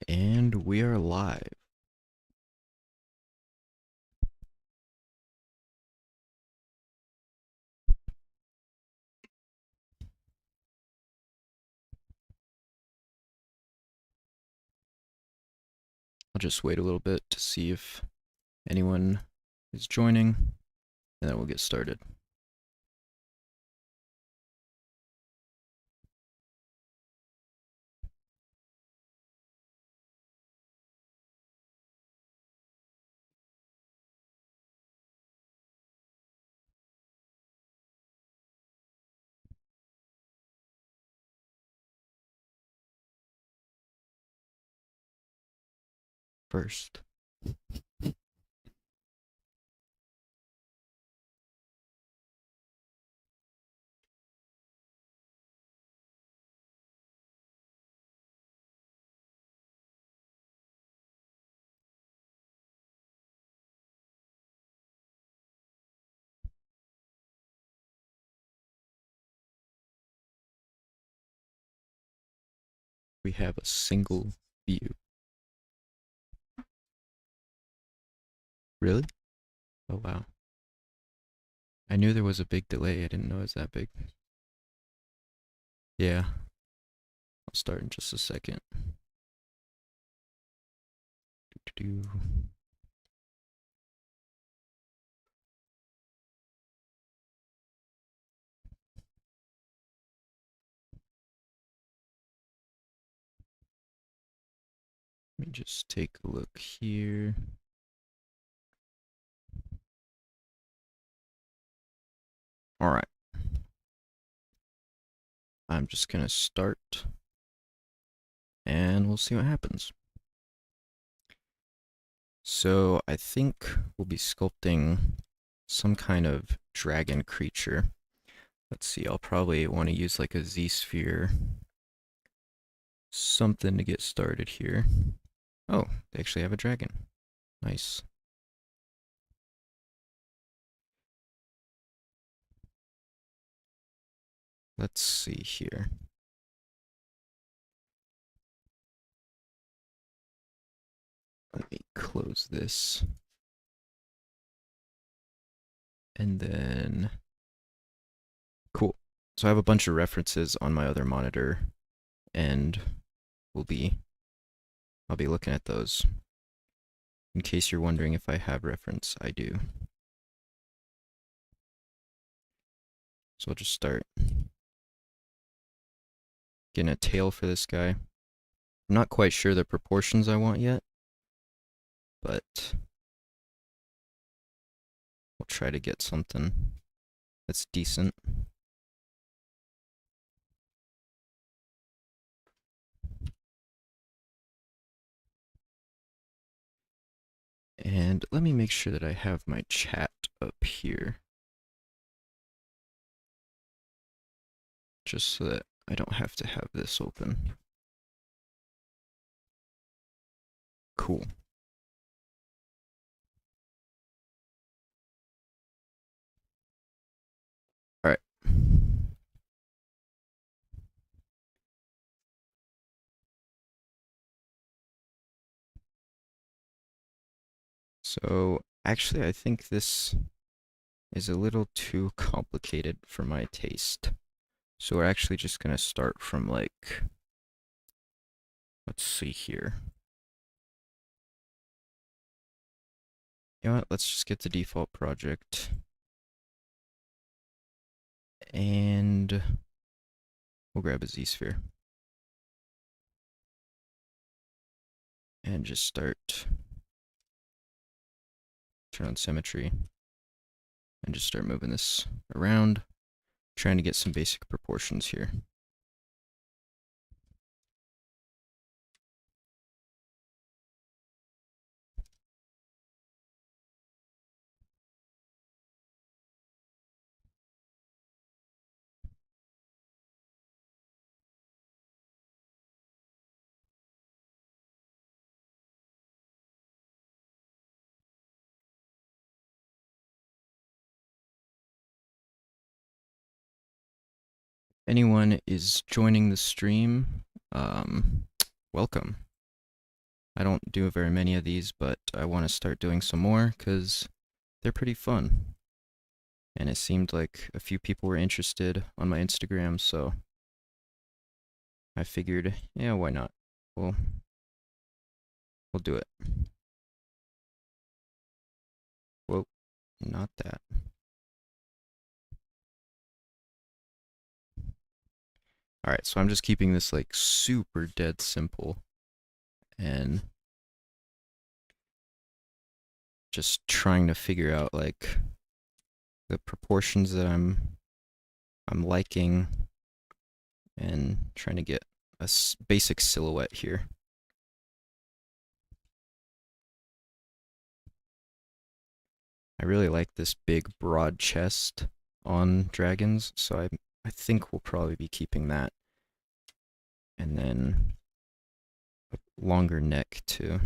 And we are live. I'll just wait a little bit to see if anyone is joining, and then we'll get started. First, we have a single view. Really? Oh, wow. I knew there was a big delay. I didn't know it was that big. Yeah. I'll start in just a second. Doo-doo-doo. Let me just take a look here. All right. I'm just going to start, and we'll see what happens. So I think we'll be sculpting some kind of dragon creature. Let's see, I'll probably want to use like a Z-sphere, something to get started here. Oh, they actually have a dragon. Nice. Let's see here. Let me close this. And then, cool. So I have a bunch of references on my other monitor, and I'll be looking at those. In case you're wondering if I have reference, I do. So I'll just start getting a tail for this guy. I'm not quite sure the proportions I want yet, but we'll try to get something that's decent. And let me make sure that I have my chat up here, just so that I don't have to have this open. Cool. All right. So actually, I think this is a little too complicated for my taste. So we're actually just gonna start from like, let's see here. You know what? Let's just get the default project. And we'll grab a Z-sphere. And just start. Turn on symmetry. And just start moving this around. Trying to get some basic proportions here. Anyone is joining the stream, welcome. I don't do very many of these, but I want to start doing some more because they're pretty fun. And it seemed like a few people were interested on my Instagram, so I figured, yeah, why not? We'll we'll do it. Whoa, not that. All right, so I'm just keeping this like super dead simple and just trying to figure out like the proportions that I'm liking and trying to get a basic silhouette here. I really like this big broad chest on dragons, so I think we'll probably be keeping that. And then a longer neck too.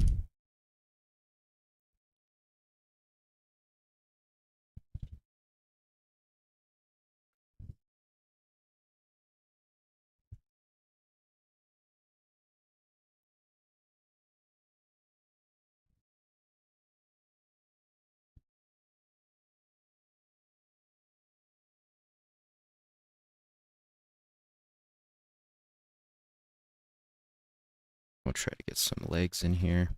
We'll try to get some legs in here.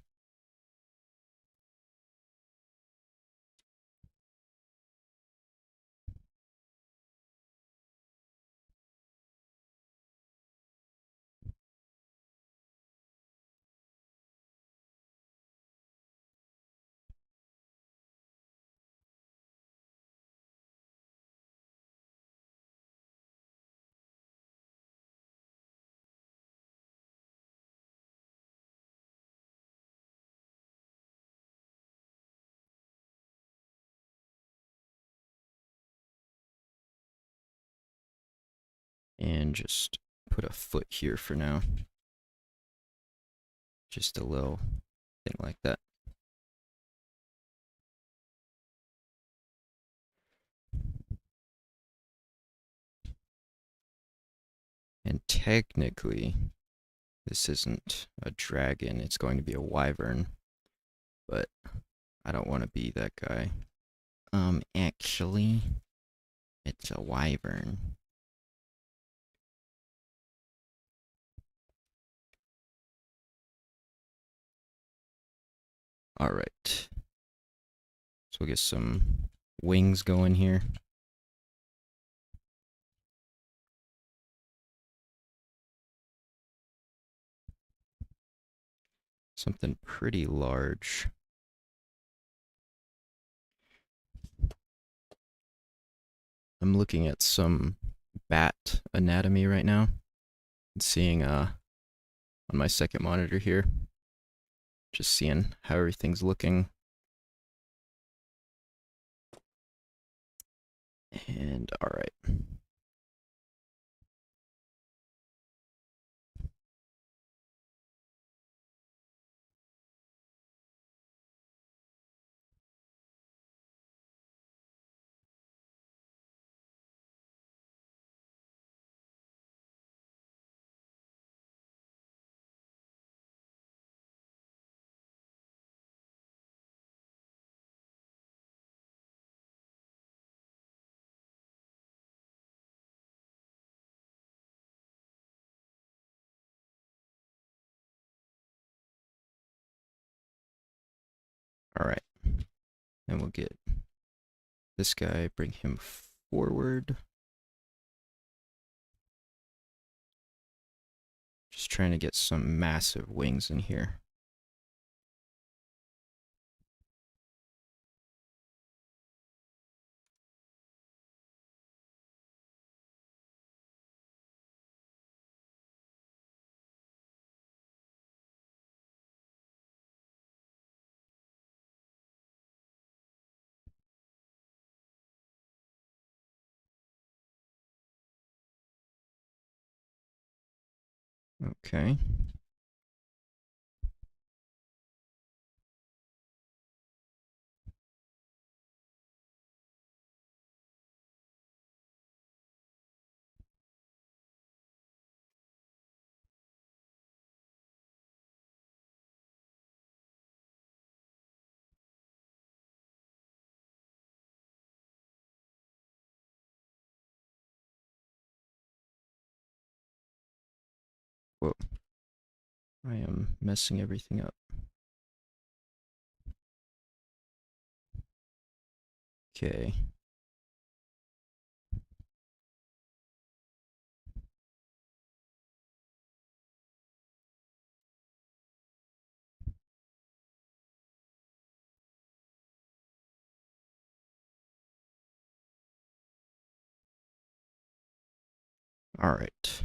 And just put a foot here for now. Just a little thing like that. And technically, this isn't a dragon, it's going to be a wyvern. But I don't want to be that guy. Actually, it's a wyvern. Alright. So we'll get some wings going here. Something pretty large. I'm looking at some bat anatomy right now. And seeing on my second monitor here. Just seeing how everything's looking. And alright. Alright. And we'll get this guy, bring him forward. Just trying to get some massive wings in here. Okay. I am messing everything up. Okay. All right.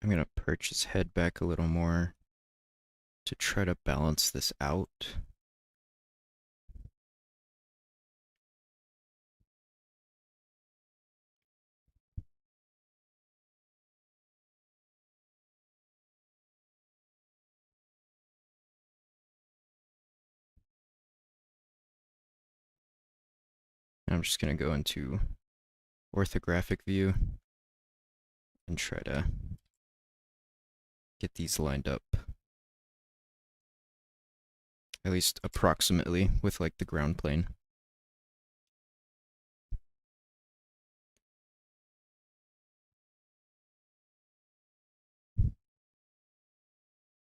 I'm gonna perch his head back a little more to try to balance this out. I'm just gonna go into orthographic view and try to get these lined up, at least approximately, with like the ground plane.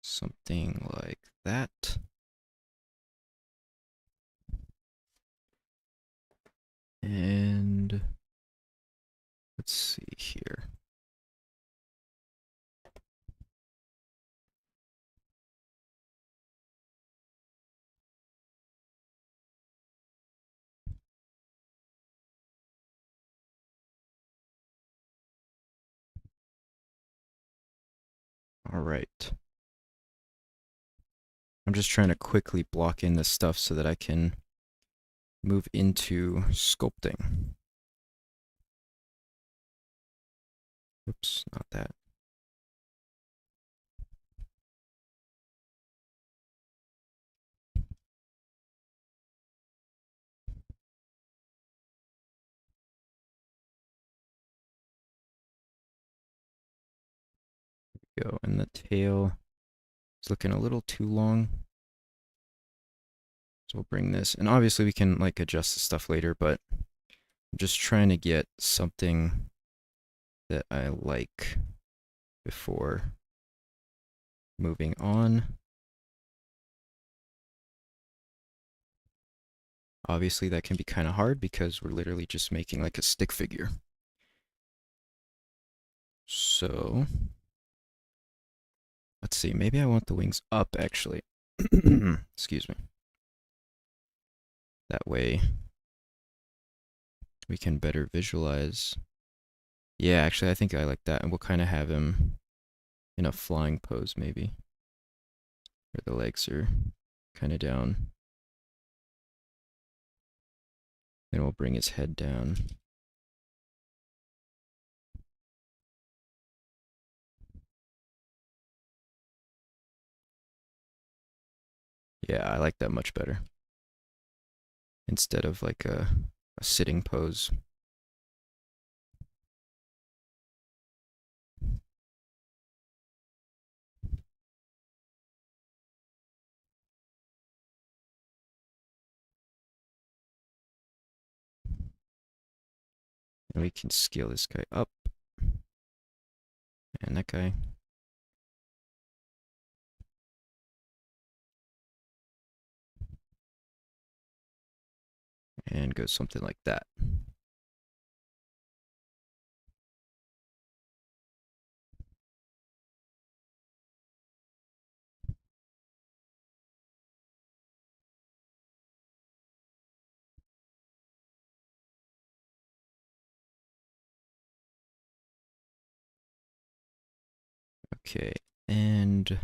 Something like that. And let's see here. All right. I'm just trying to quickly block in this stuff so that I can move into sculpting. Oops, not that. Go, and the tail is looking a little too long. So we'll bring this, and obviously we can like adjust the stuff later, but I'm just trying to get something that I like before moving on. Obviously that can be kind of hard because we're literally just making like a stick figure. So let's see, maybe I want the wings up actually. Excuse me. That way we can better visualize. Yeah, actually I think I like that, and we'll kind of have him in a flying pose maybe, where the legs are kind of down. Then we'll bring his head down. Yeah, I like that much better. Instead of like a sitting pose. And we can scale this guy up. And that guy. And go something like that. Okay, and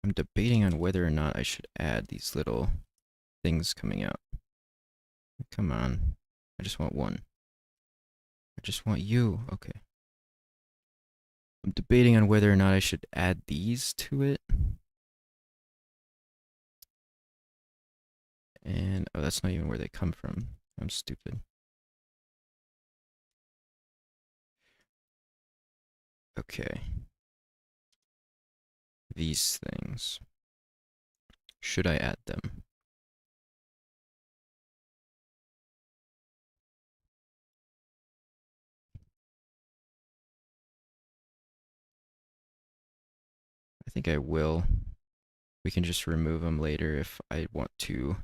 I'm debating on whether or not I should add these little things coming out. Come on. I just want one. I just want you. Okay. I'm debating on whether or not I should add these to it. And, oh, that's not even where they come from. I'm stupid. Okay. These things. Should I add them? think I will. We can just remove them later if I want to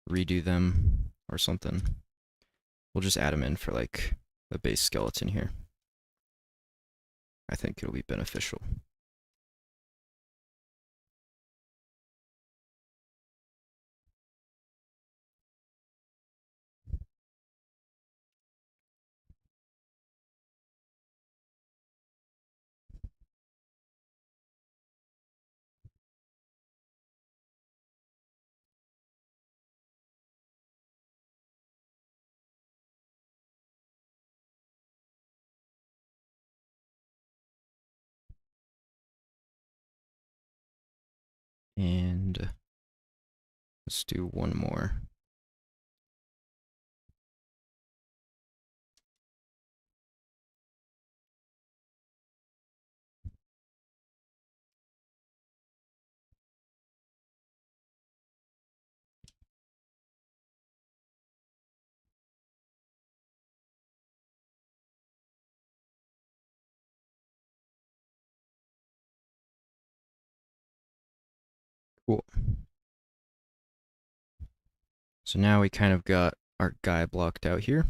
redo them or something. We'll just add them in for like the base skeleton here. I think it'll be beneficial. And let's do one more. Cool. So now we kind of got our guy blocked out here.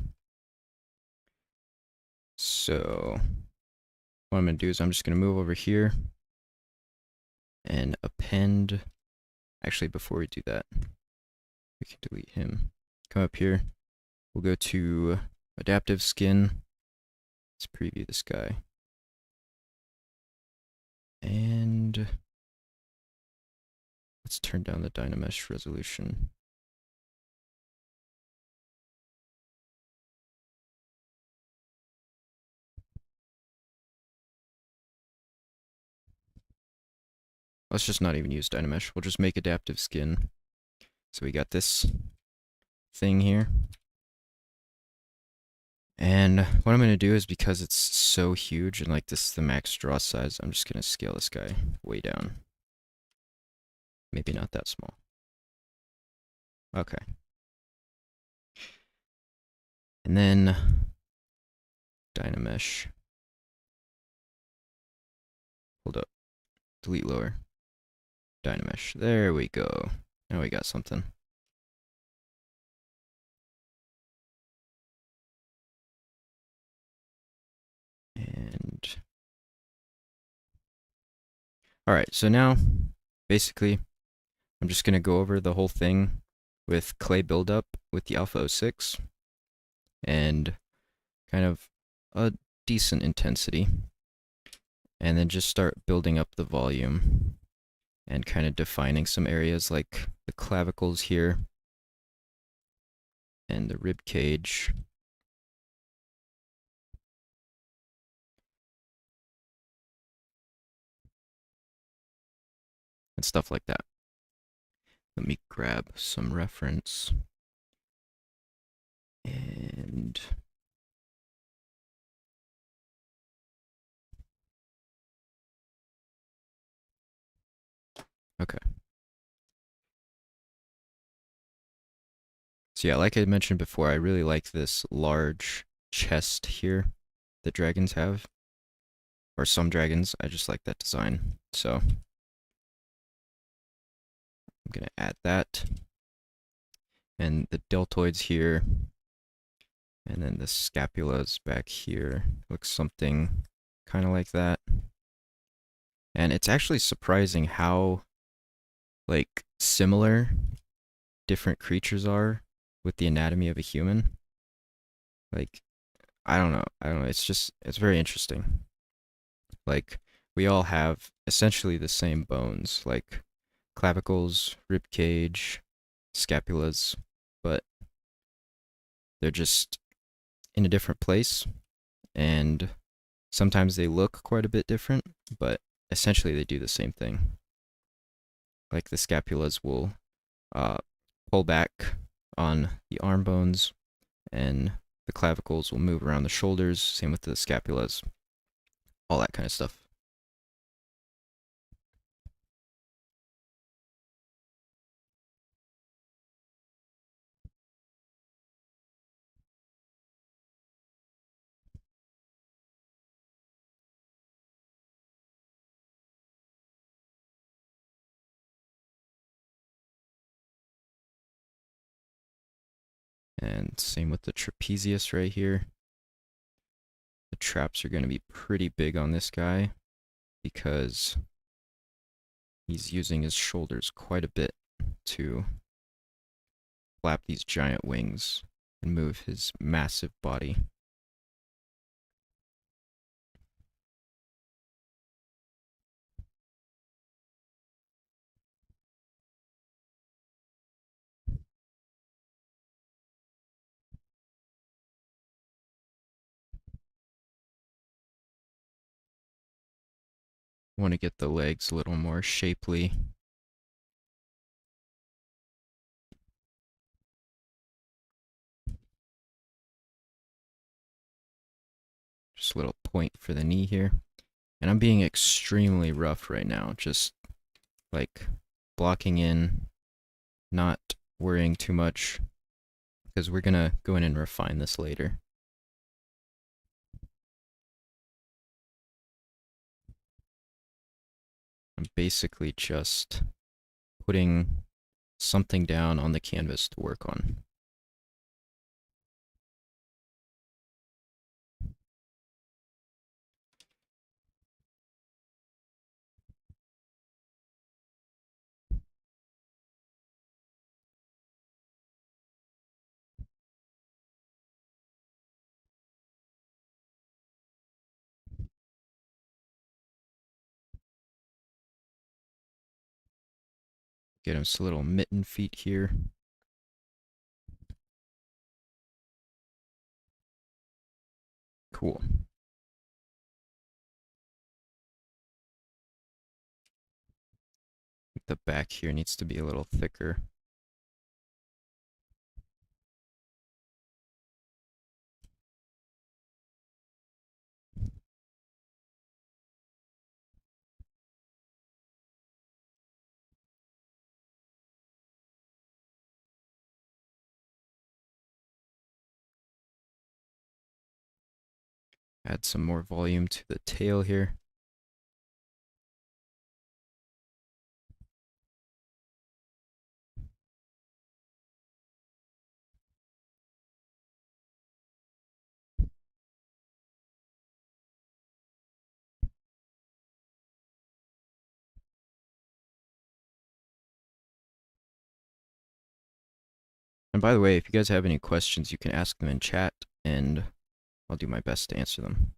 So what I'm going to do is I'm just going to move over here and append. Actually, before we do that, we can delete him. Come up here. We'll go to adaptive skin. Let's preview this guy. And let's turn down the Dynamesh resolution. Let's just not even use Dynamesh. We'll just make adaptive skin. So we got this thing here. And what I'm going to do is, because it's so huge and like this is the max draw size, I'm just going to scale this guy way down. Maybe not that small. Okay. And then Dynamesh. Hold up. Delete lower. Dynamesh. There we go. Now we got something. And all right, so now basically I'm just going to go over the whole thing with clay buildup with the Alpha 06 and kind of a decent intensity, and then just start building up the volume and kind of defining some areas like the clavicles here and the rib cage. And stuff like that. Let me grab some reference. And okay. So yeah, like I mentioned before, I really like this large chest here that dragons have. Or some dragons, I just like that design. So I'm gonna add that. And the deltoids here. And then the scapulas back here. Looks something kind of like that. And it's actually surprising how like similar different creatures are with the anatomy of a human. Like, I don't know. It's very interesting. Like, we all have essentially the same bones, like clavicles, rib cage, scapulas, but they're just in a different place, and sometimes they look quite a bit different, but essentially they do the same thing. Like the scapulas will uh, pull back on the arm bones, and the clavicles will move around the shoulders, same with the scapulas, all that kind of stuff. And same with the trapezius right here. The traps are going to be pretty big on this guy because he's using his shoulders quite a bit to flap these giant wings and move his massive body. Want to get the legs a little more shapely. Just a little point for the knee here. And I'm being extremely rough right now, just like blocking in, not worrying too much, because we're gonna go in and refine this later. I'm basically just putting something down on the canvas to work on. Get him some little mitten feet here. Cool. The back here needs to be a little thicker. Add some more volume to the tail here. And by the way, if you guys have any questions, you can ask them in chat, and I'll do my best to answer them.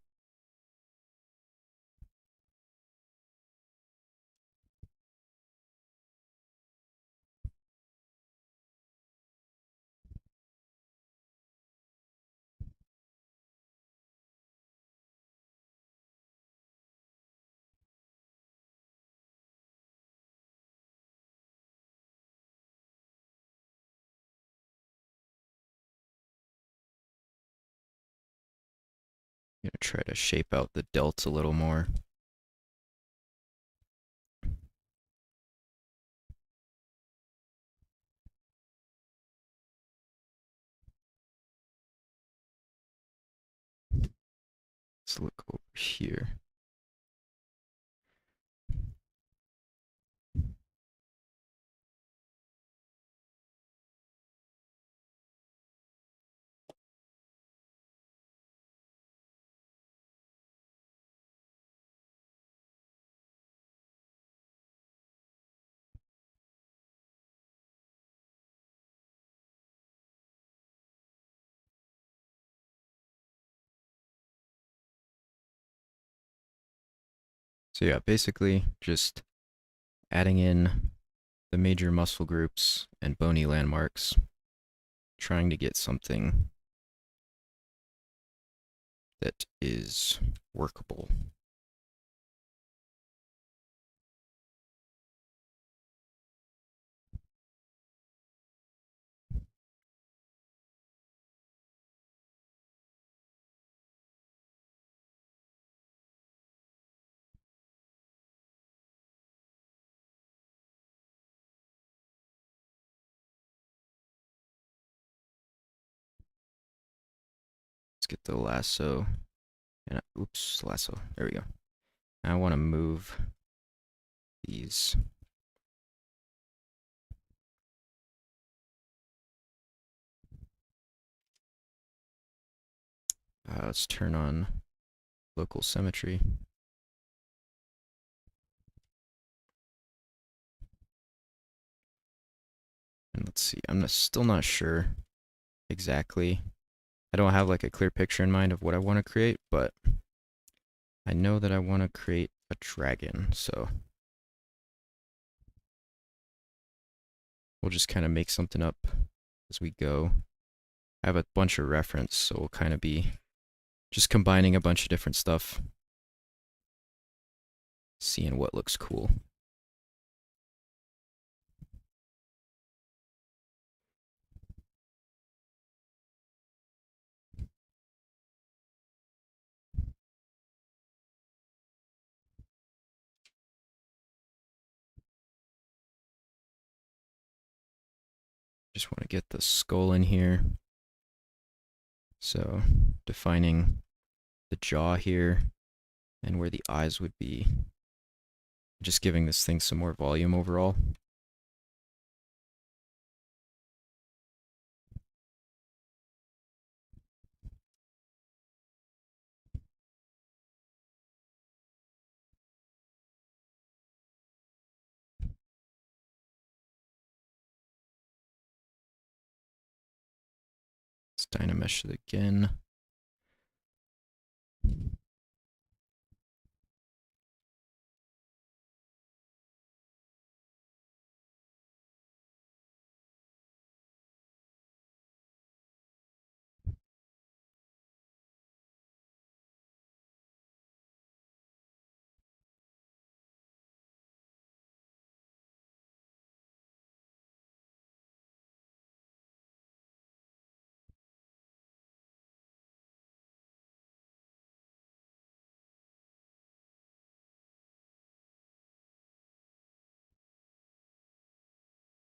I'm gonna try to shape out the delts a little more. Let's look over here. So yeah, basically just adding in the major muscle groups and bony landmarks, trying to get something that is workable. Let's get the lasso. And oops, lasso. There we go. I want to move these. Let's turn on local symmetry. And let's see, I'm still not sure exactly. I don't have like a clear picture in mind of what I want to create, but I know that I want to create a dragon, so we'll just kind of make something up as we go. I have a bunch of reference, so we'll kind of be just combining a bunch of different stuff, seeing what looks cool. Just want to get the skull in here. So defining the jaw here and where the eyes would be. Just giving this thing some more volume overall. Let's dynamesh it again.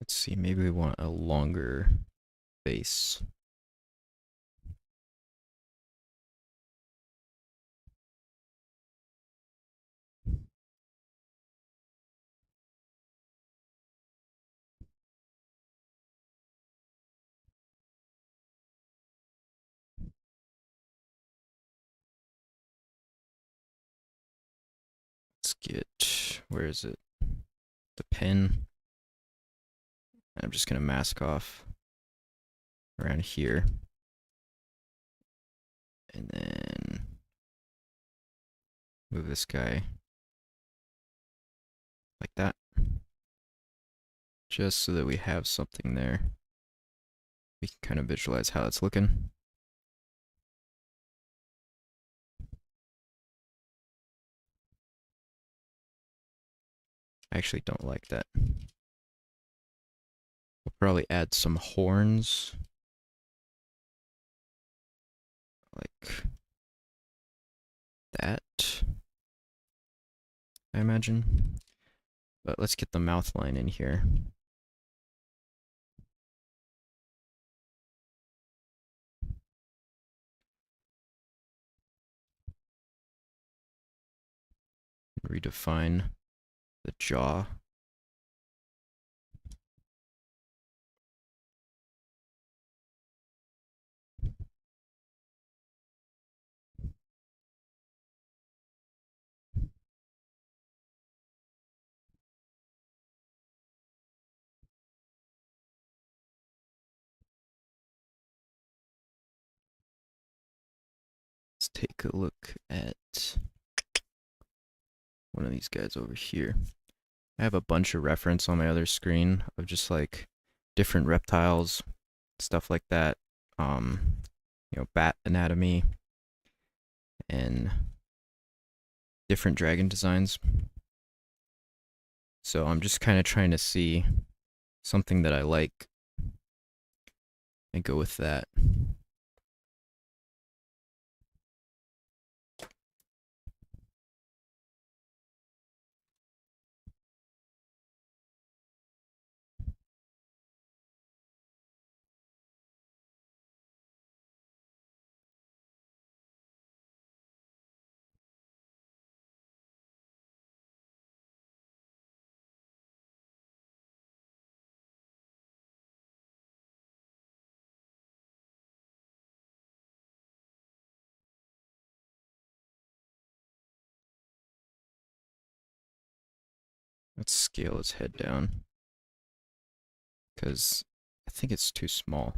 Let's see, maybe we want a longer face. Let's get, where is it? The pen. And I'm just going to mask off around here. And then move this guy like that. Just so that we have something there. We can kind of visualize how it's looking. I actually don't like that. We'll probably add some horns. Like that, I imagine. But let's get the mouth line in here. Redefine the jaw. Let's take a look at one of these guys over here. I have a bunch of reference on my other screen of just like different reptiles, stuff like that. Bat anatomy and different dragon designs. So I'm just kind of trying to see something that I like and go with that. Let's scale his head down, because I think it's too small.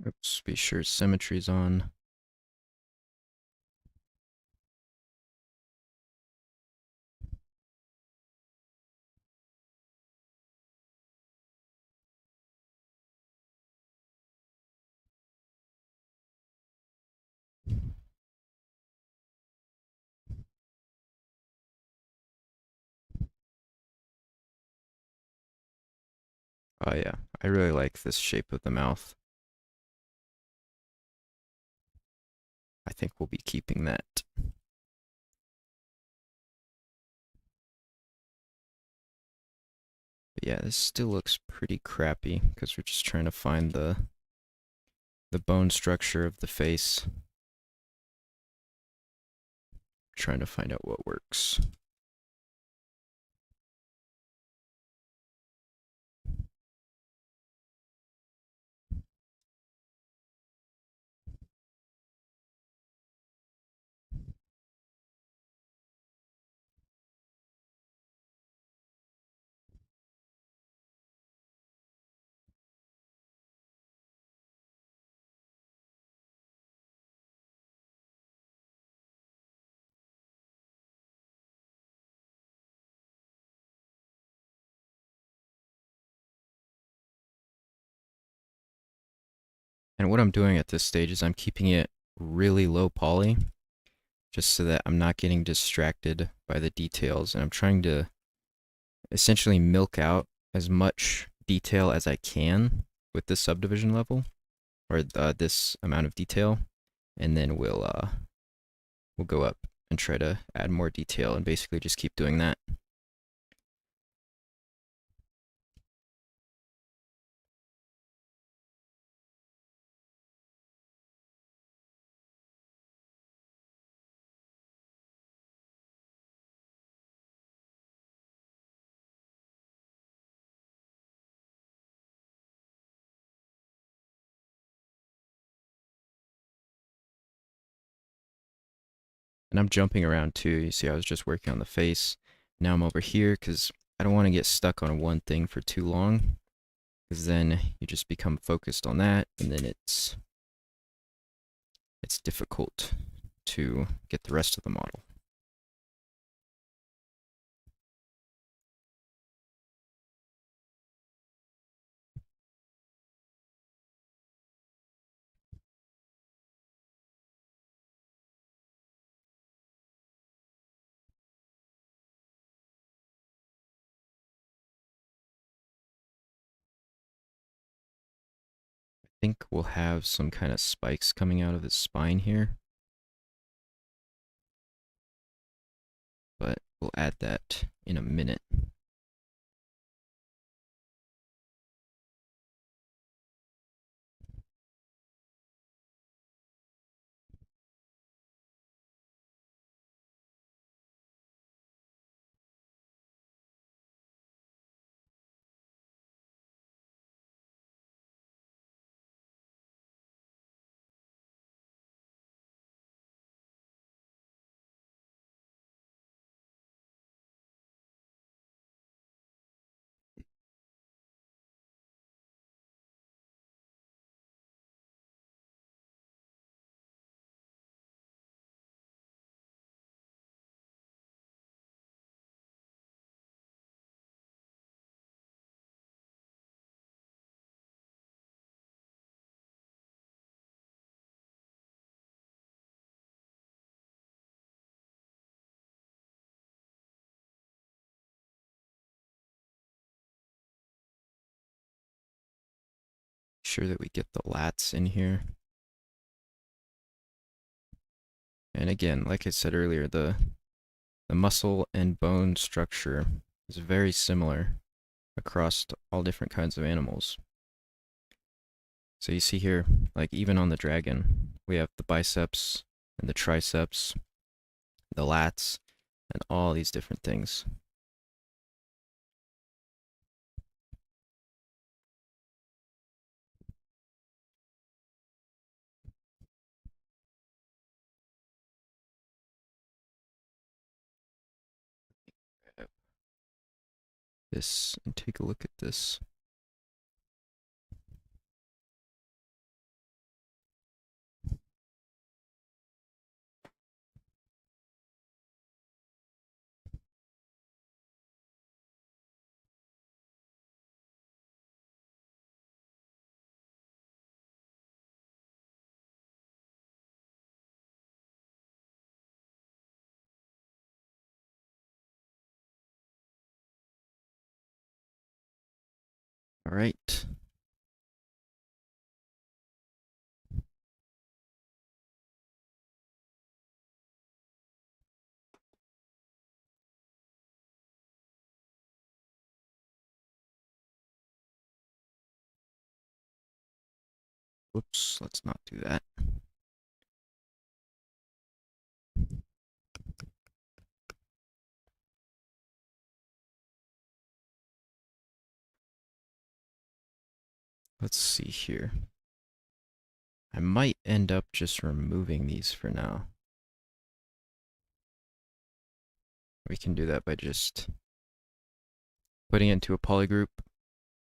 Oops, be sure symmetry's on. Oh yeah, I really like this shape of the mouth. I think we'll be keeping that. But yeah, this still looks pretty crappy because we're just trying to find the bone structure of the face. Trying to find out what works. And what I'm doing at this stage is I'm keeping it really low poly, just so that I'm not getting distracted by the details. And I'm trying to essentially milk out as much detail as I can with this subdivision level, or this amount of detail. And then we'll go up and try to add more detail and basically just keep doing that. And I'm jumping around too. You see, I was just working on the face. Now I'm over here because I don't want to get stuck on one thing for too long, because then you just become focused on that, and then it's difficult to get the rest of the model. I think we'll have some kind of spikes coming out of his spine here, but we'll add that in a minute. Sure that we get the lats in here. And again, like I said earlier, the muscle and bone structure is very similar across all different kinds of animals. So you see here, like even on the dragon, we have the biceps and the triceps, the lats, and all these different things. This, and take a look at this. All right. Whoops, let's not do that. Let's see here. I might end up just removing these for now. We can do that by just putting it into a polygroup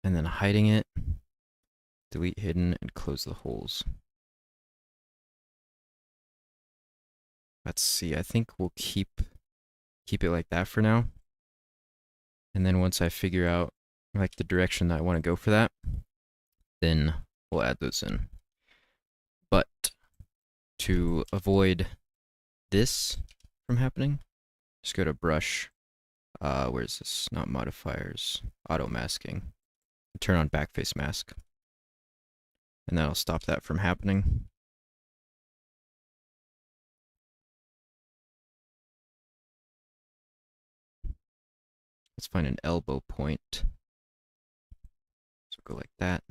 and then hiding it, delete hidden, and close the holes. Let's see, I think we'll keep it like that for now. And then once I figure out like the direction that I want to go for that, then we'll add those in. But to avoid this from happening, just go to brush. Where's this? Not modifiers, auto masking. Turn on backface mask. And that'll stop that from happening. Let's find an elbow point. So go like that.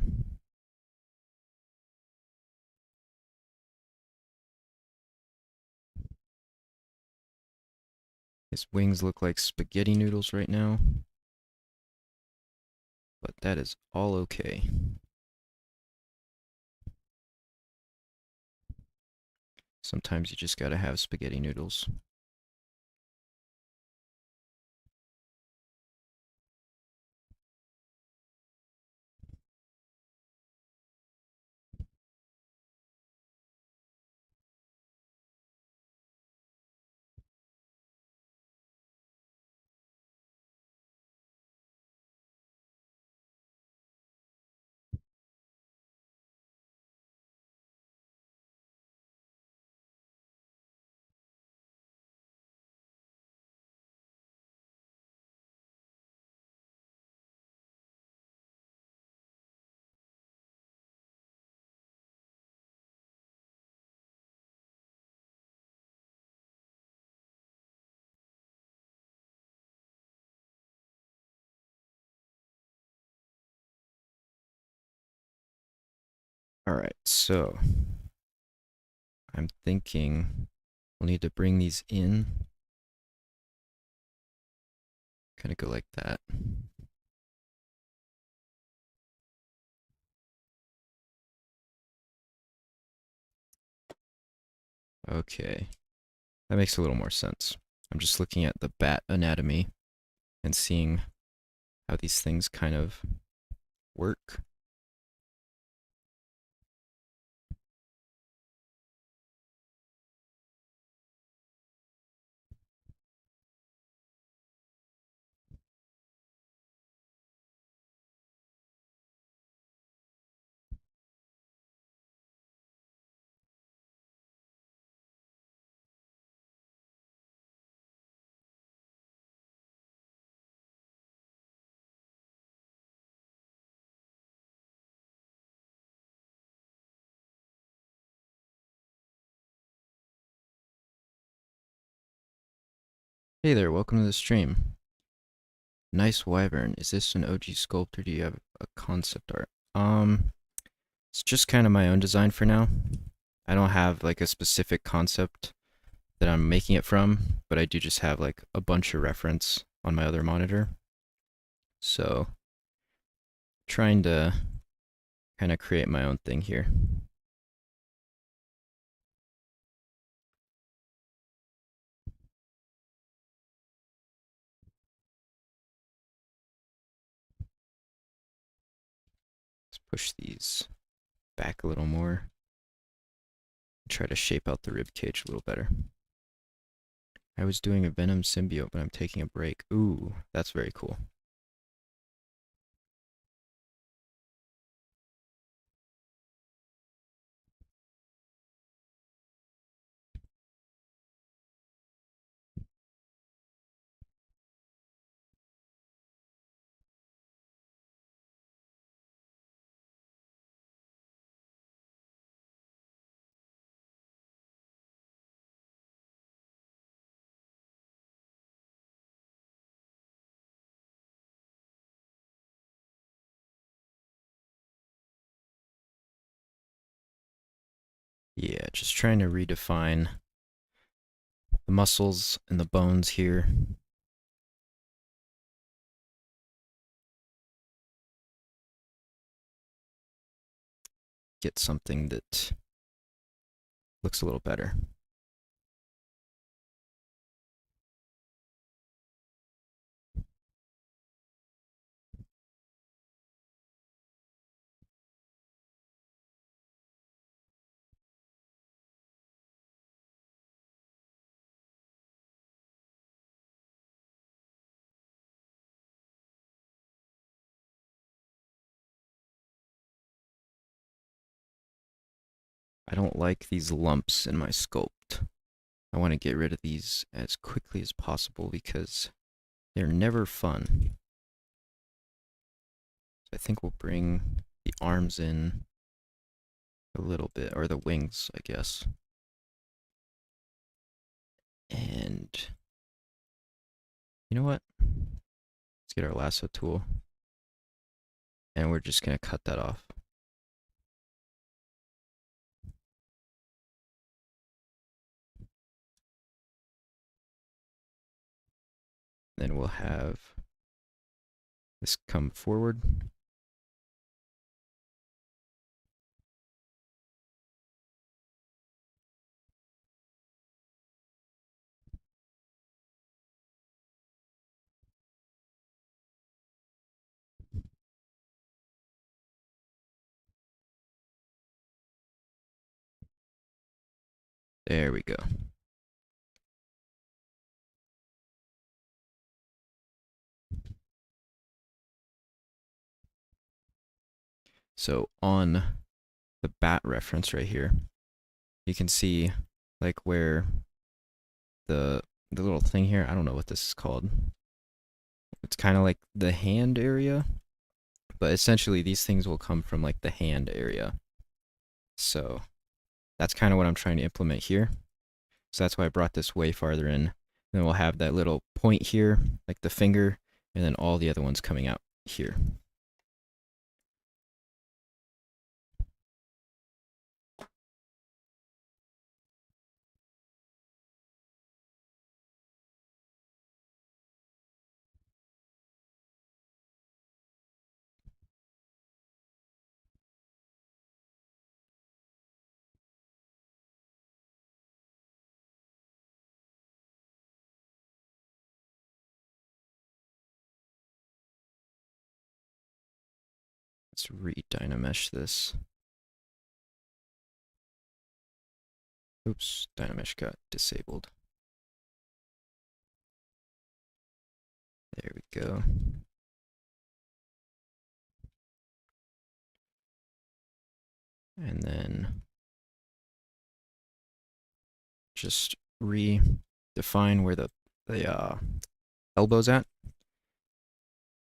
His wings look like spaghetti noodles right now, but that is all okay. Sometimes you just gotta have spaghetti noodles. Alright, so I'm thinking we'll need to bring these in. Kind of go like that. Okay, that makes a little more sense. I'm just looking at the bat anatomy and seeing how these things kind of work. Hey there, welcome to the stream. Nice wyvern. Is this an OG sculpt or do you have a concept art? It's just kind of my own design for now. I don't have like a specific concept that I'm making it from, but I do just have like a bunch of reference on my other monitor. So, trying to kind of create my own thing here. Let's push these back a little more. Try to shape out the rib cage a little better. I was doing a Venom symbiote, but I'm taking a break. Ooh, that's very cool. Yeah, just trying to redefine the muscles and the bones here. Get something that looks a little better. I don't like these lumps in my sculpt. I want to get rid of these as quickly as possible because they're never fun. So I think we'll bring the arms in a little bit, or the wings, I guess. And you know what? Let's get our lasso tool. And we're just going to cut that off. Then we'll have this come forward. There we go. So on the bat reference right here, you can see like where the little thing here, I don't know what this is called. It's kind of like the hand area, but essentially these things will come from like the hand area. So that's kind of what I'm trying to implement here. So that's why I brought this way farther in. Then we'll have that little point here, like the finger, and then all the other ones coming out here. Let's re-dynamesh this. Oops, dynamesh got disabled. There we go. And then just redefine where the elbow's at.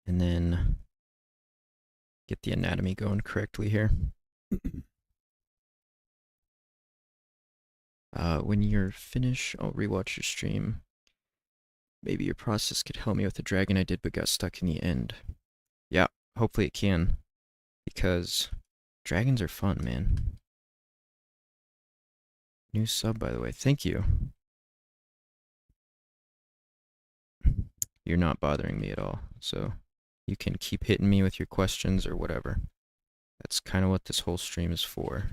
And then get the anatomy going correctly here. When you're finished, I'll rewatch your stream. Maybe your process could help me with the dragon I did but got stuck in the end. Yeah, hopefully it can. Because dragons are fun, man. New sub, by the way. Thank you. You're not bothering me at all, so you can keep hitting me with your questions or whatever. That's kind of what this whole stream is for.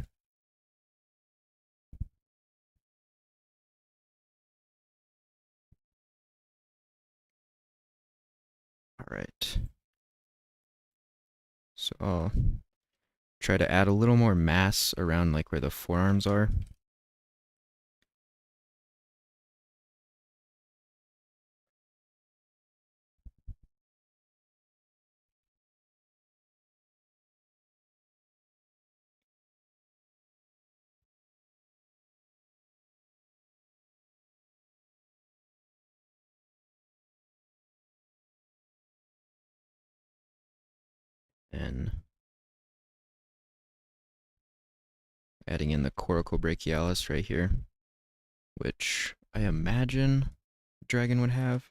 Alright. So I'll try to add a little more mass around like where the forearms are. And adding in the coracobrachialis right here, which I imagine dragon would have.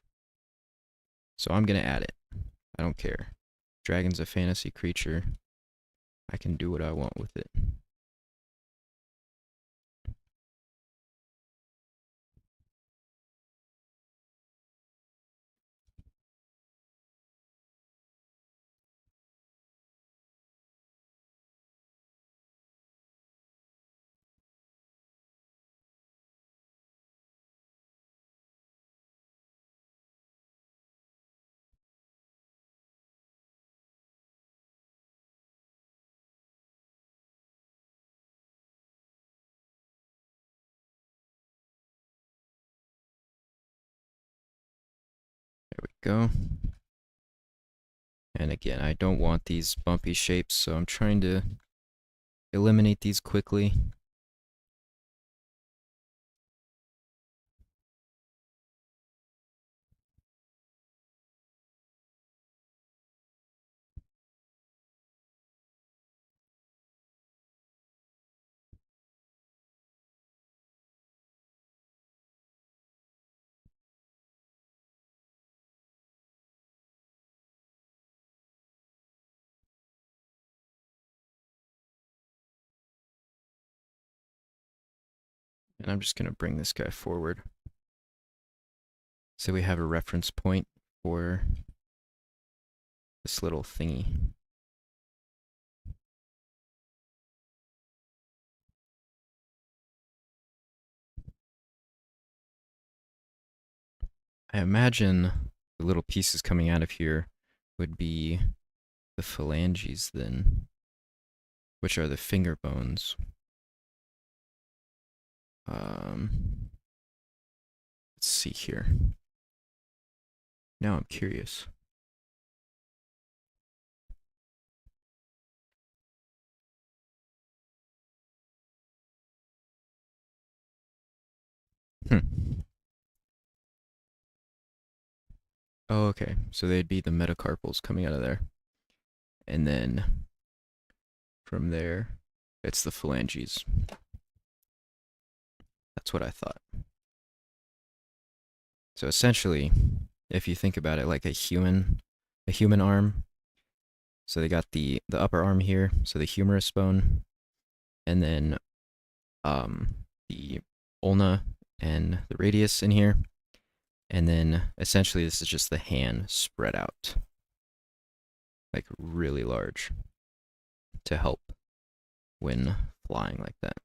So I'm gonna add it. I don't care. Dragon's a fantasy creature. I can do what I want with it. There we go. And again, I don't want these bumpy shapes, so I'm trying to eliminate these quickly. And I'm just going to bring this guy forward. So we have a reference point for this little thingy. I imagine the little pieces coming out of here would be the phalanges then, which are the finger bones. Let's see here. Now I'm curious. Hmm. Oh, okay. So they'd be the metacarpals coming out of there. And then from there, it's the phalanges. That's what I thought. So essentially, if you think about it like a human arm, so they got the upper arm here, so the humerus bone, and then the ulna and the radius in here, and then essentially this is just the hand spread out, like really large, to help when flying like that.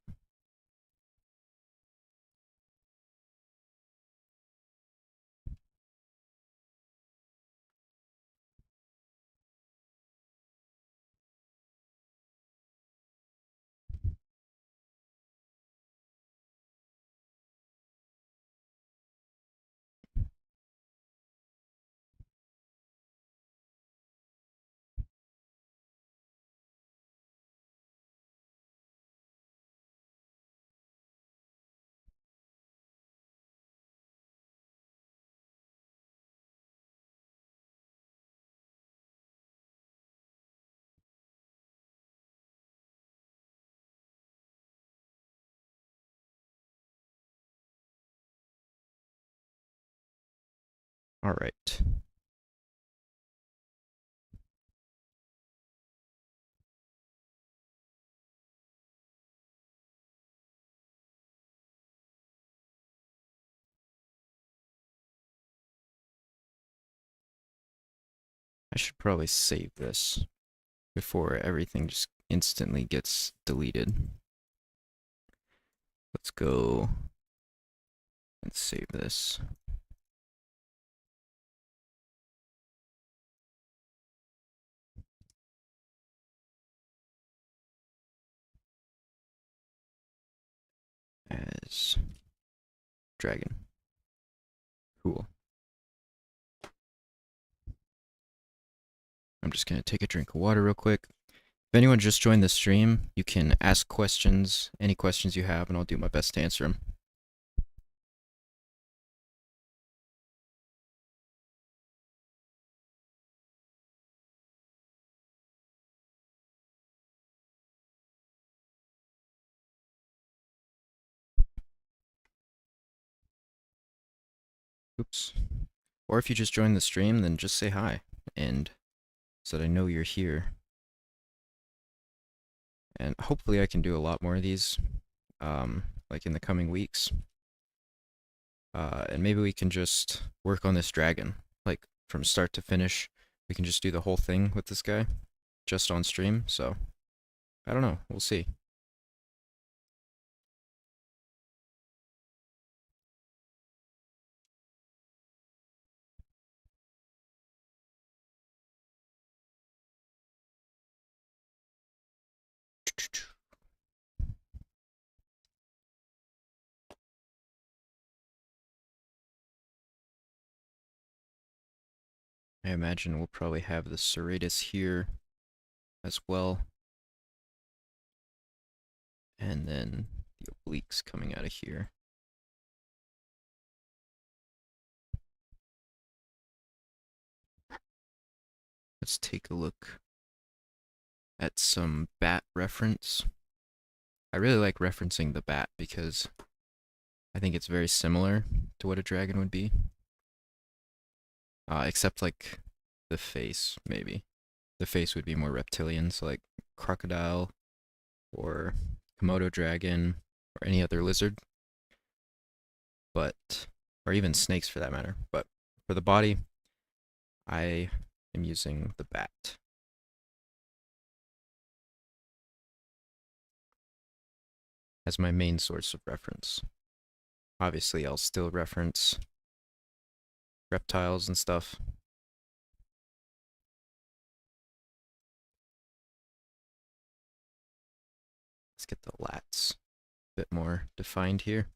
All right. I should probably save this before everything just instantly gets deleted. Let's go and save this. As dragon. Cool. I'm just gonna take a drink of water real quick. If anyone just joined the stream, you can ask questions, any questions you have, and I'll do my best to answer them. Oops. Or if you just joined the stream, then just say hi, and so that I know you're here. And hopefully I can do a lot more of these, like in the coming weeks. And maybe we can just work on this dragon, like from start to finish. We can just do the whole thing with this guy, just on stream. So, I don't know. We'll see. I imagine we'll probably have the serratus here as well. And then the obliques coming out of here. Let's take a look at some bat reference. I really like referencing the bat because I think it's very similar to what a dragon would be. Except like the face, maybe. The face would be more reptilian, so like crocodile or Komodo dragon or any other lizard. But, or even snakes for that matter. But for the body, I am using the bat as my main source of reference. Obviously, I'll still reference reptiles and stuff. Let's get the lats a bit more defined here.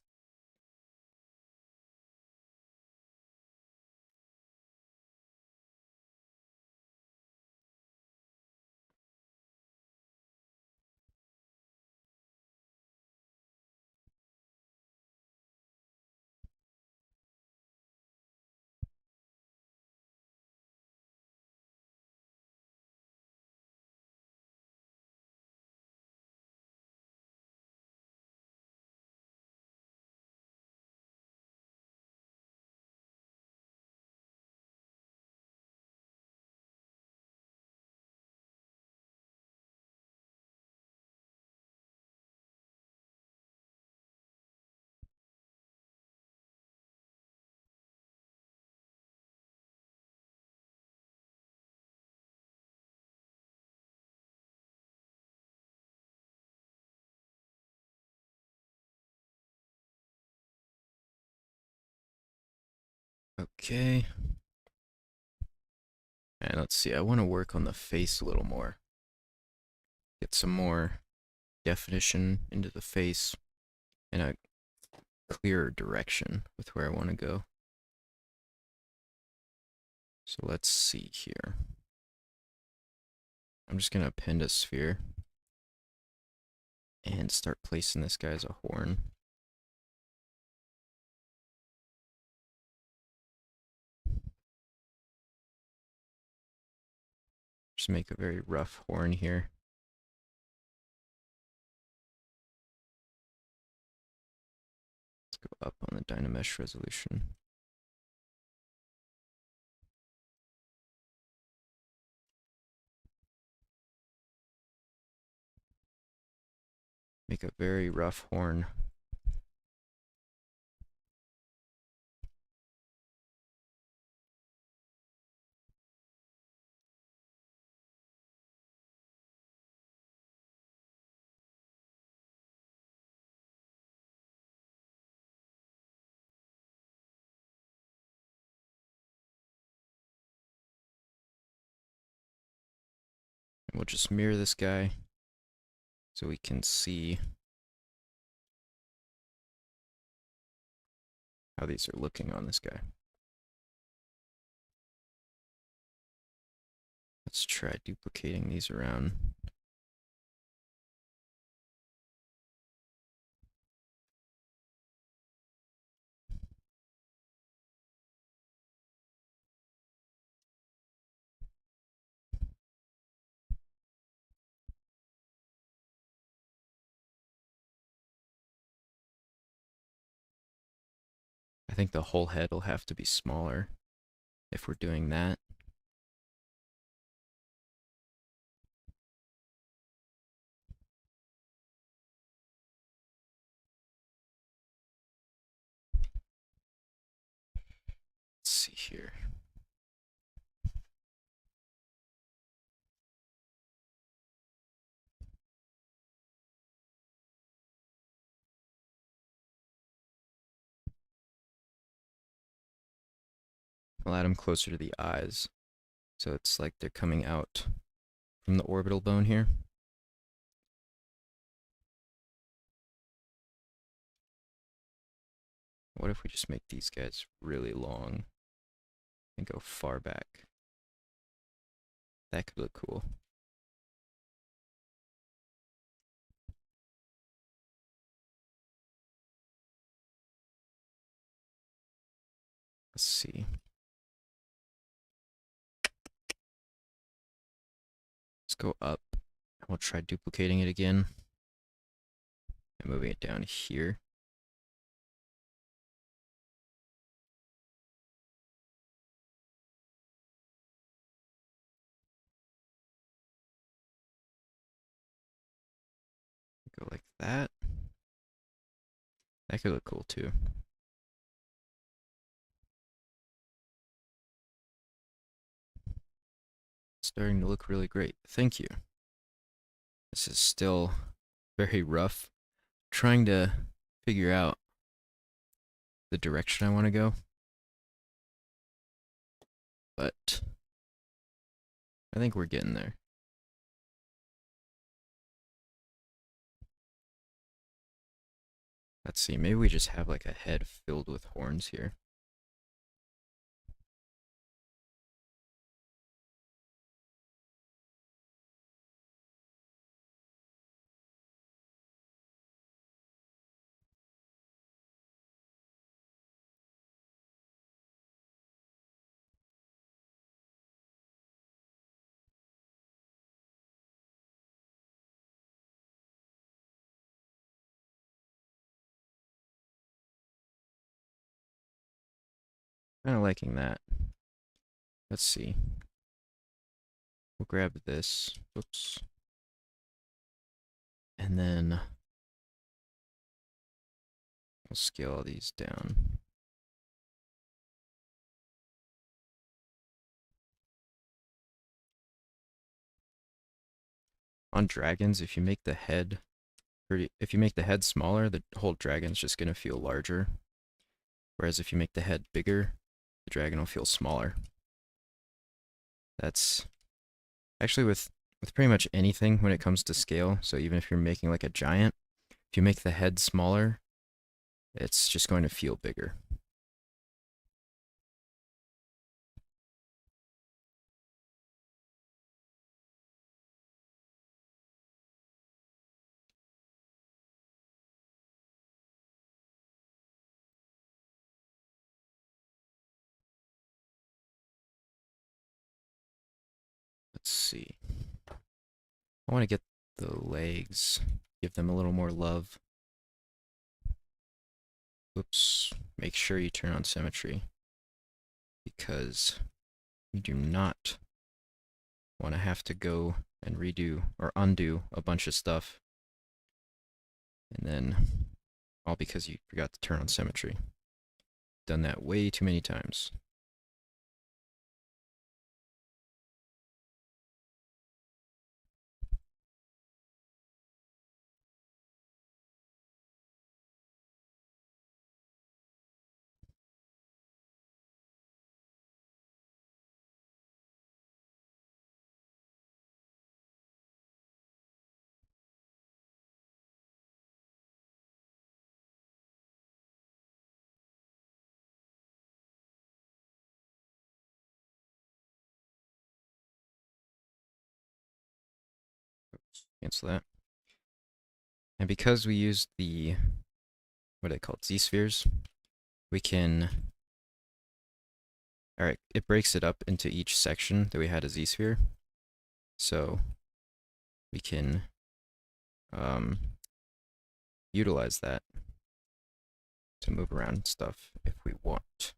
Okay. And let's see, I want to work on the face a little more. Get some more definition into the face and a clearer direction with where I want to go. So let's see here. I'm just going to append a sphere and start placing this guy as a horn. Just make a very rough horn here. Let's go up on the Dynamesh resolution. Make a very rough horn. And we'll just mirror this guy so we can see how these are looking on this guy. Let's try duplicating these around. I think the whole head will have to be smaller if we're doing that. Let's see here. I'll add them closer to the eyes, so it's like they're coming out from the orbital bone here. What if we just make these guys really long and go far back? That could look cool. Let's see. Let's go up, and we'll try duplicating it again and moving it down here. Go like that. That could look cool too. Starting to look really great. Thank you. This is still very rough. Trying to figure out the direction I want to go. But I think we're getting there. Let's see, maybe we just have like a head filled with horns here. Kind of liking that. Let's see. We'll grab this. Whoops. And then we'll scale all these down. On dragons, if you make the head smaller, the whole dragon's just gonna feel larger. Whereas if you make the head bigger, the dragon will feel smaller. That's actually with pretty much anything when it comes to scale. So even if you're making like a giant, if you make the head smaller, it's just going to feel bigger. Let's see. I want to get the legs, give them a little more love. Oops, make sure you turn on symmetry because you do not want to have to go and redo or undo a bunch of stuff And then, all because you forgot to turn on symmetry. Done that way too many times. Oops, cancel that. And because we used the, what are they called, Z-spheres, we can, alright, it breaks it up into each section that we had a Z-sphere. So we can utilize that to move around stuff if we want.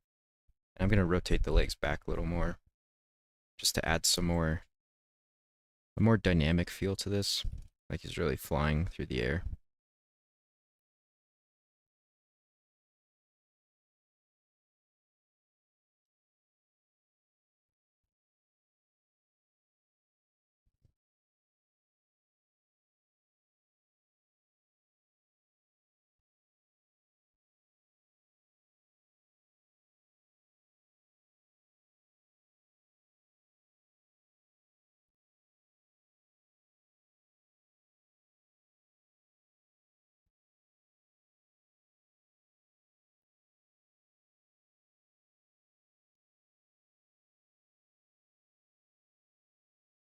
And I'm going to rotate the legs back a little more just to add a more dynamic feel to this, like he's really flying through the air.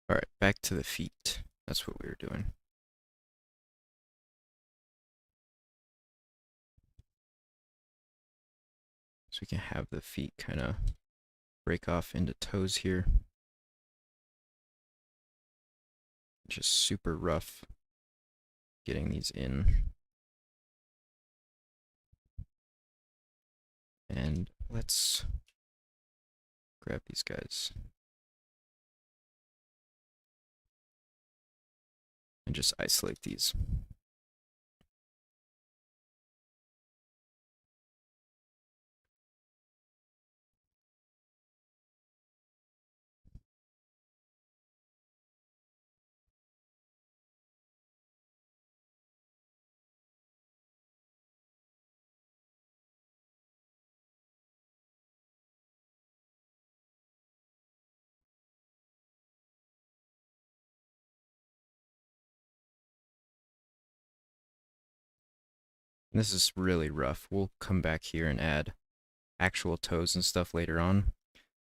All right, back to the feet. That's what we were doing. So we can have the feet kind of break off into toes here. Just super rough getting these in. And let's grab these guys and just isolate these. And this is really rough. We'll come back here and add actual toes and stuff later on.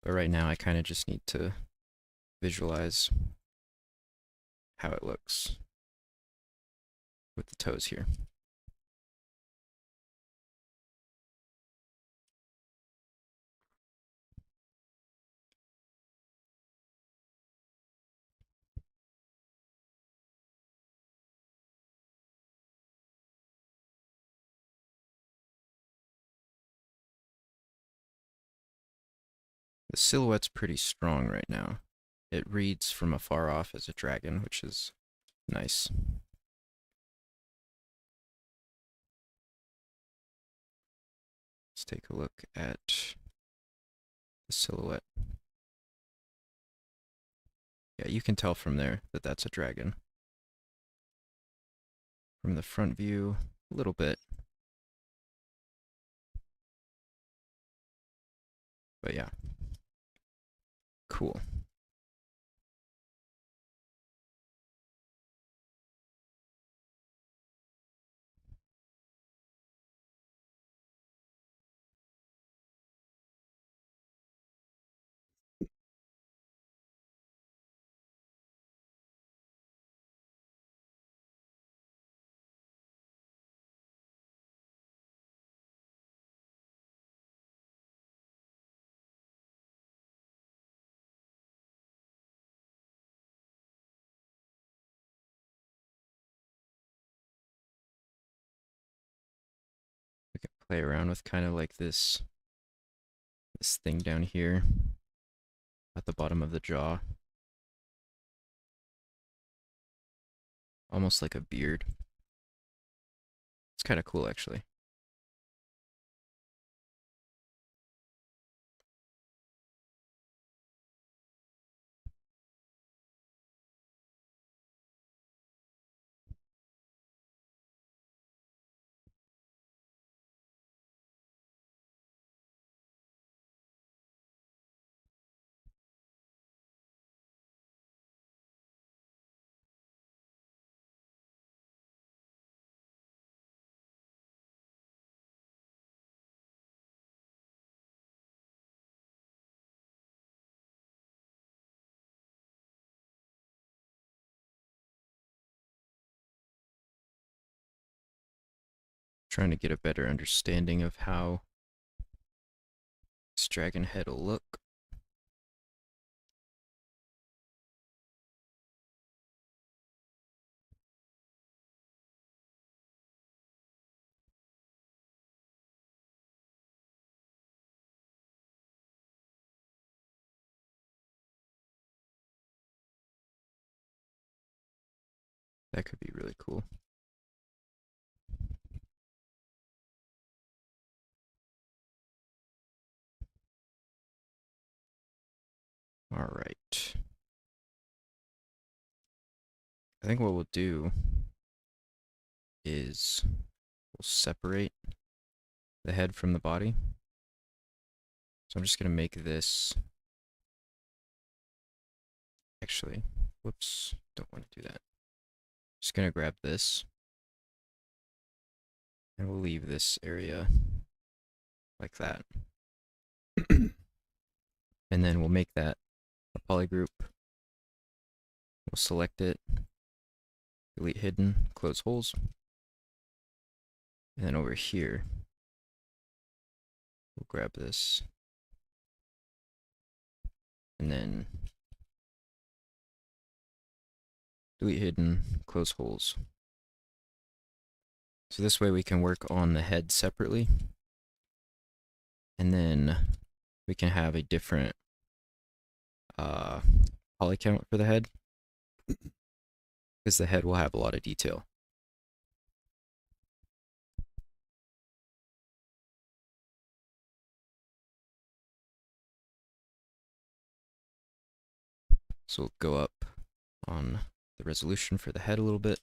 But right now I kind of just need to visualize how it looks with the toes here. The silhouette's pretty strong right now. It reads from afar off as a dragon, which is nice. Let's take a look at the silhouette. Yeah, you can tell from there that that's a dragon. From the front view, a little bit. But yeah, cool. We can play around with kind of like this thing down here at the bottom of the jaw. Almost like a beard. It's kind of cool, actually. Trying to get a better understanding of how this dragon head will look. That could be really cool. All right. I think what we'll do is we'll separate the head from the body. So I'm just going to make this... Actually, whoops, don't want to do that. Just going to grab this. And we'll leave this area like that. And then we'll make that a polygroup. We'll select it, delete hidden, close holes. And then over here, we'll grab this. And then delete hidden, close holes. So this way we can work on the head separately. And then we can have a different poly count for the head. Because the head will have a lot of detail. So we'll go up on the resolution for the head a little bit.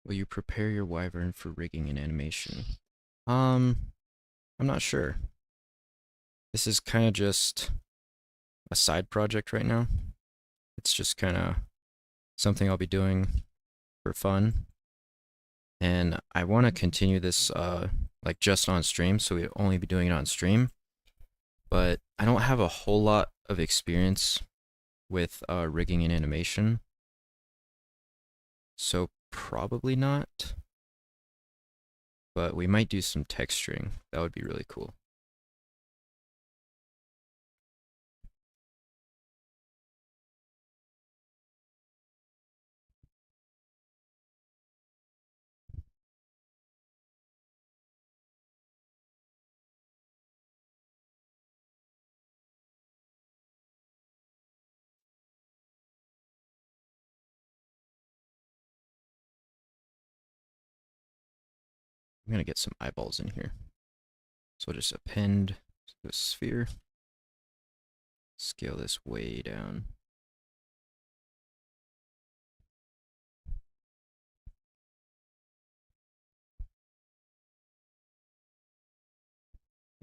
Will you prepare your wyvern for rigging and animation? I'm not sure. This is kind of just a side project right now. It's just kind of something I'll be doing for fun. And I want to continue this like just on stream, so we'll only be doing it on stream. But I don't have a whole lot of experience with rigging and animation. So probably not. But we might do some texturing. That would be really cool. I'm going to get some eyeballs in here. So I'll just append the sphere. Scale this way down.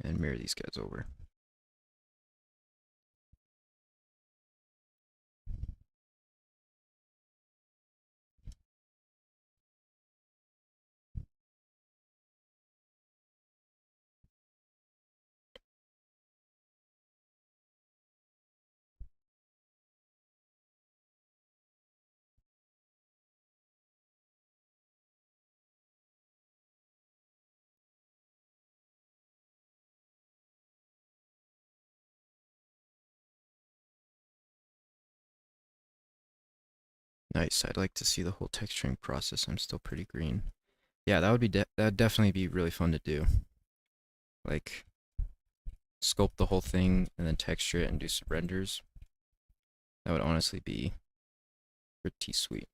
And mirror these guys over. Nice. I'd like to see the whole texturing process. I'm still pretty green. Yeah, that would be that'd definitely be really fun to do. Like sculpt the whole thing and then texture it and do some renders. That would honestly be pretty sweet.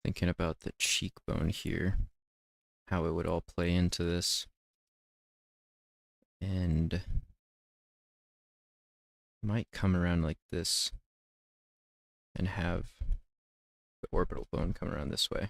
Thinking about the cheekbone here, how it would all play into this. And might come around like this and have the orbital bone come around this way.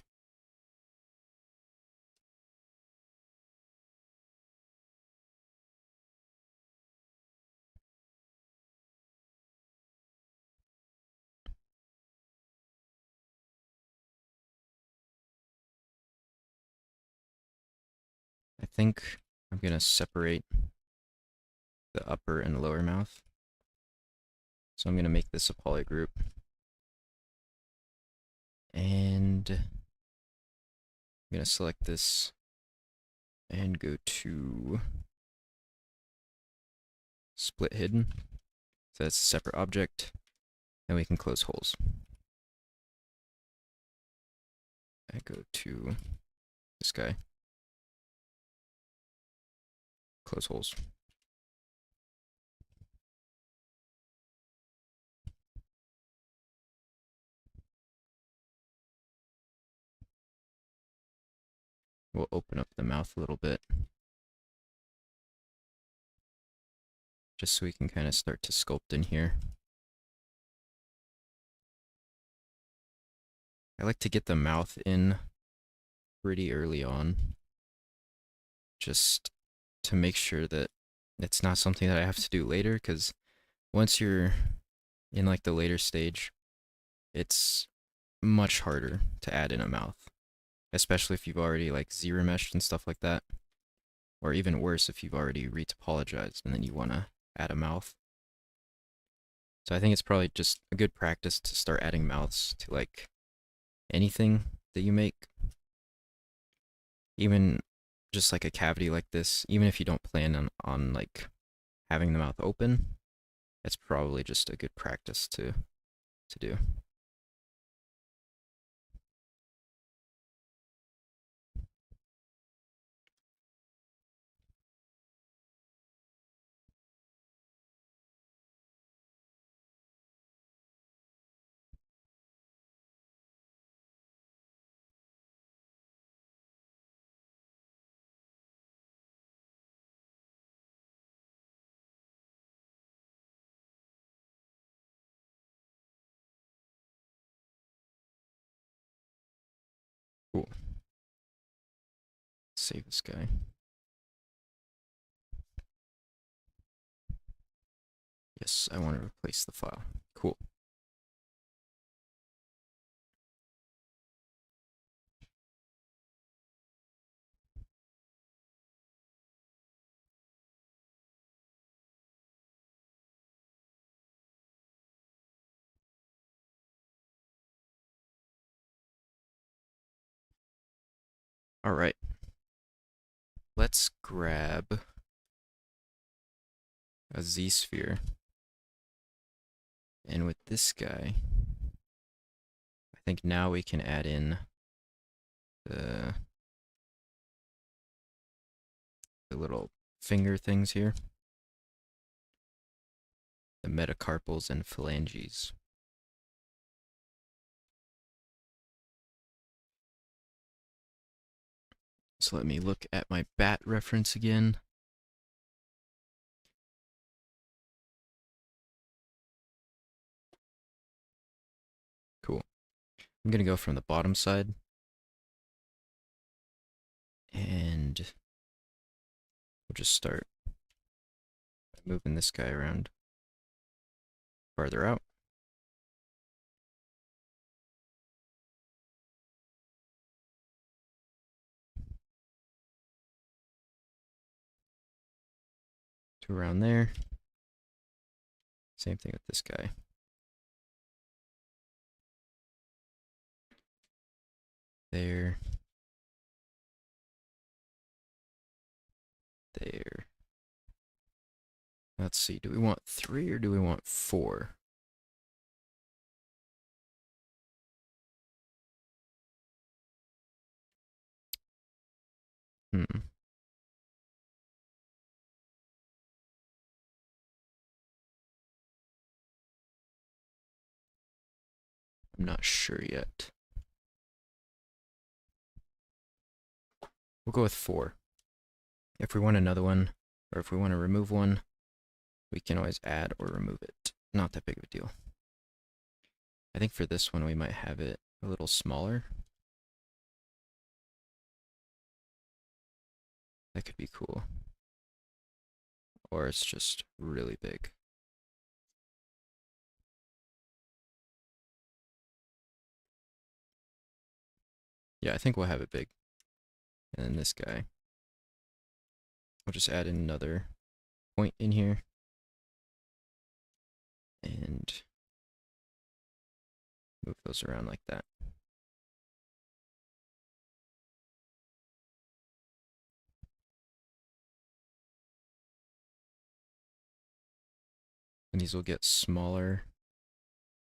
I think I'm gonna separate the upper and lower mouth. So I'm gonna make this a poly group. And I'm gonna select this and go to split hidden. So that's a separate object. And we can close holes. I go to this guy. Close holes. We'll open up the mouth a little bit. Just so we can kind of start to sculpt in here. I like to get the mouth in pretty early on. Just to make sure that it's not something that I have to do later, because once you're in like the later stage, it's much harder to add in a mouth. Especially if you've already like Z-remeshed and stuff like that. Or even worse, if you've already retopologized and then you want to add a mouth. So I think it's probably just a good practice to start adding mouths to like anything that you make. Even just like a cavity like this, even if you don't plan on like having the mouth open, it's probably just a good practice to do. Cool. Save this guy. Yes, I want to replace the file. Cool. All right. Let's grab a Z-sphere. And with this guy, I think now we can add in the little finger things here. The metacarpals and phalanges. So let me look at my bat reference again. Cool. I'm going to go from the bottom side. And we'll just start by moving this guy around farther out. to around there. Same thing with this guy. There. There. Let's see, do we want 3 or do we want 4? I'm not sure yet. We'll go with 4. If we want another one, or if we want to remove one, we can always add or remove it. Not that big of a deal. I think for this one we might have it a little smaller. That could be cool. Or it's just really big. Yeah, I think we'll have it big. And then this guy. We'll just add another point in here. And move those around like that. And these will get smaller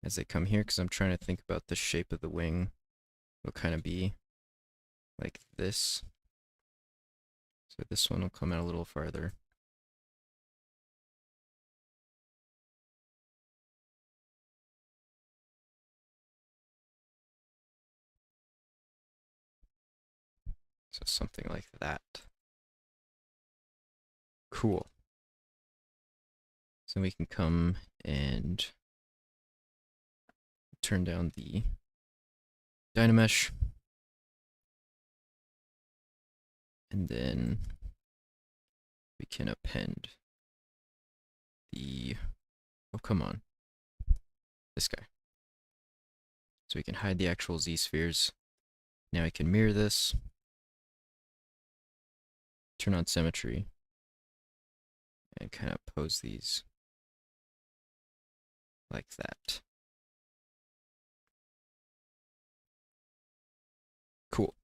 as they come here, because I'm trying to think about the shape of the wing. It'll kind of be like this. So this one will come out a little farther. So something like that. Cool. So we can come and turn down the Dynamesh. And then we can append the, oh come on, this guy. So we can hide the actual Z-spheres. Now I can mirror this, turn on symmetry, and kind of pose these like that. Cool.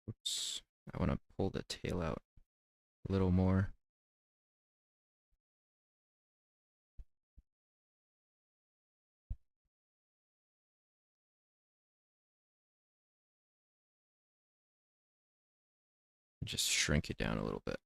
Oops. I want to pull the tail out a little more. Just shrink it down a little bit.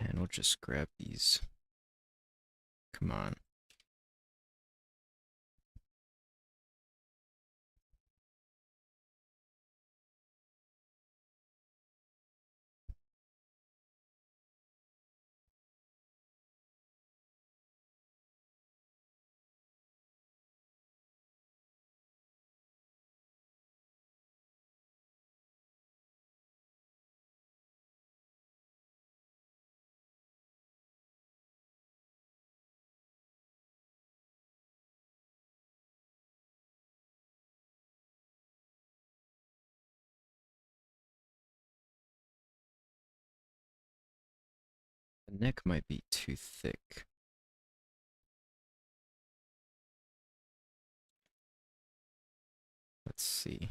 And we'll just grab these. Come on. The neck might be too thick. Let's see.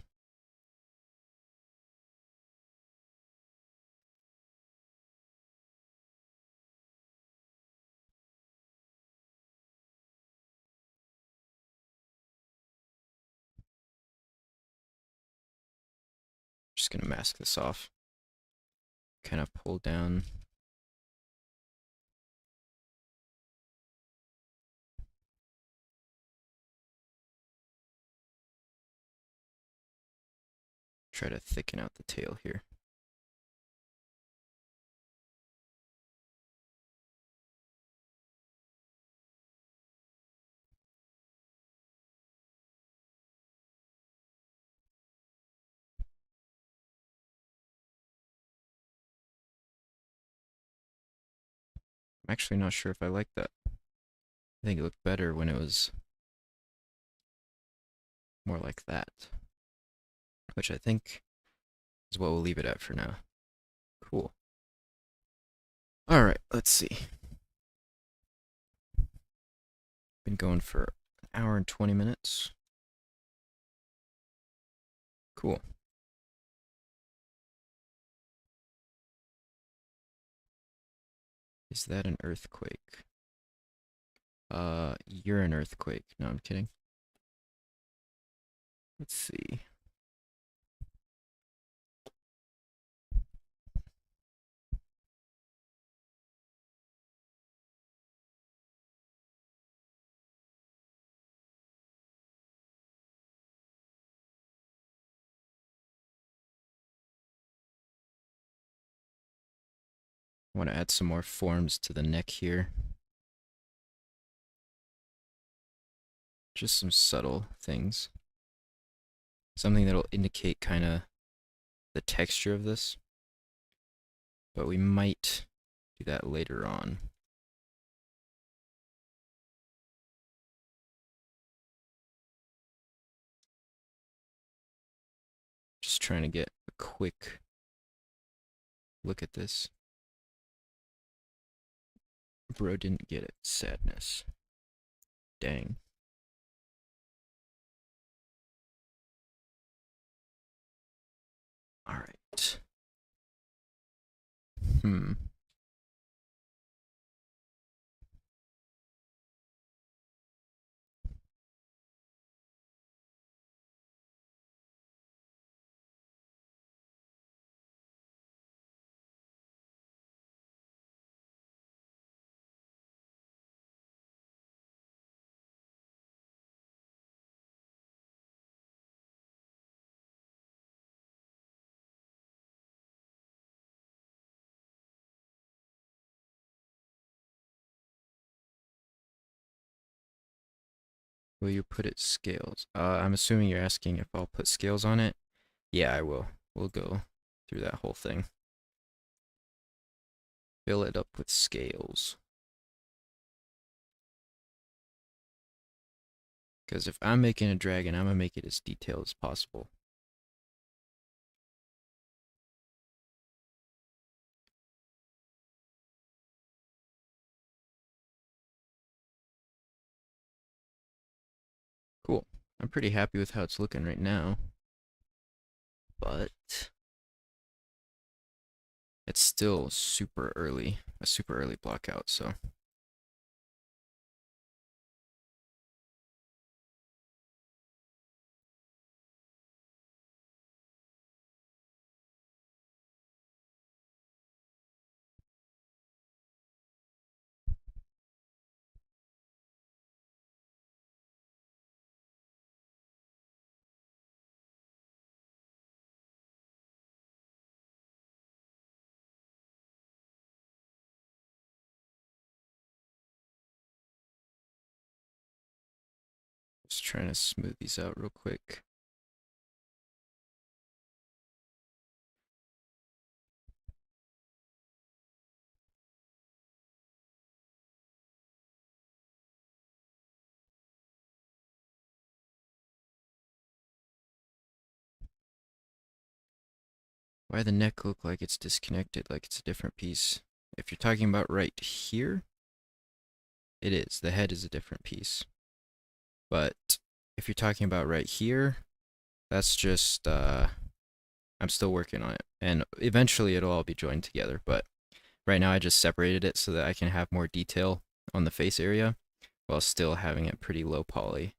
Just gonna mask this off. Kind of pull down try to thicken out the tail here. I'm actually not sure if I like that. I think it looked better when it was more like that, which I think is what we'll leave it at for now. Cool. All right, let's see. Been going for an hour and 20 minutes. Cool. Is that an earthquake? You're an earthquake. No, I'm kidding. Let's see. I want to add some more forms to the neck here. Just some subtle things. Something that'll indicate kind of the texture of this. But we might do that later on. Just trying to get a quick look at this. Bro didn't get it. Sadness. Dang. Alright. Will you put it scales? I'm assuming you're asking if I'll put scales on it. Yeah, I will. We'll go through that whole thing. Fill it up with scales. Because if I'm making a dragon, I'm going to make it as detailed as possible. Cool. I'm pretty happy with how it's looking right now. But it's still super early. A super early block out, so. Just trying to smooth these out real quick. Why the neck look like it's disconnected, like it's a different piece? If you're talking about right here, it is. The head is a different piece. But if you're talking about right here, that's just, I'm still working on it. And eventually it'll all be joined together. But right now I just separated it so that I can have more detail on the face area while still having it pretty low poly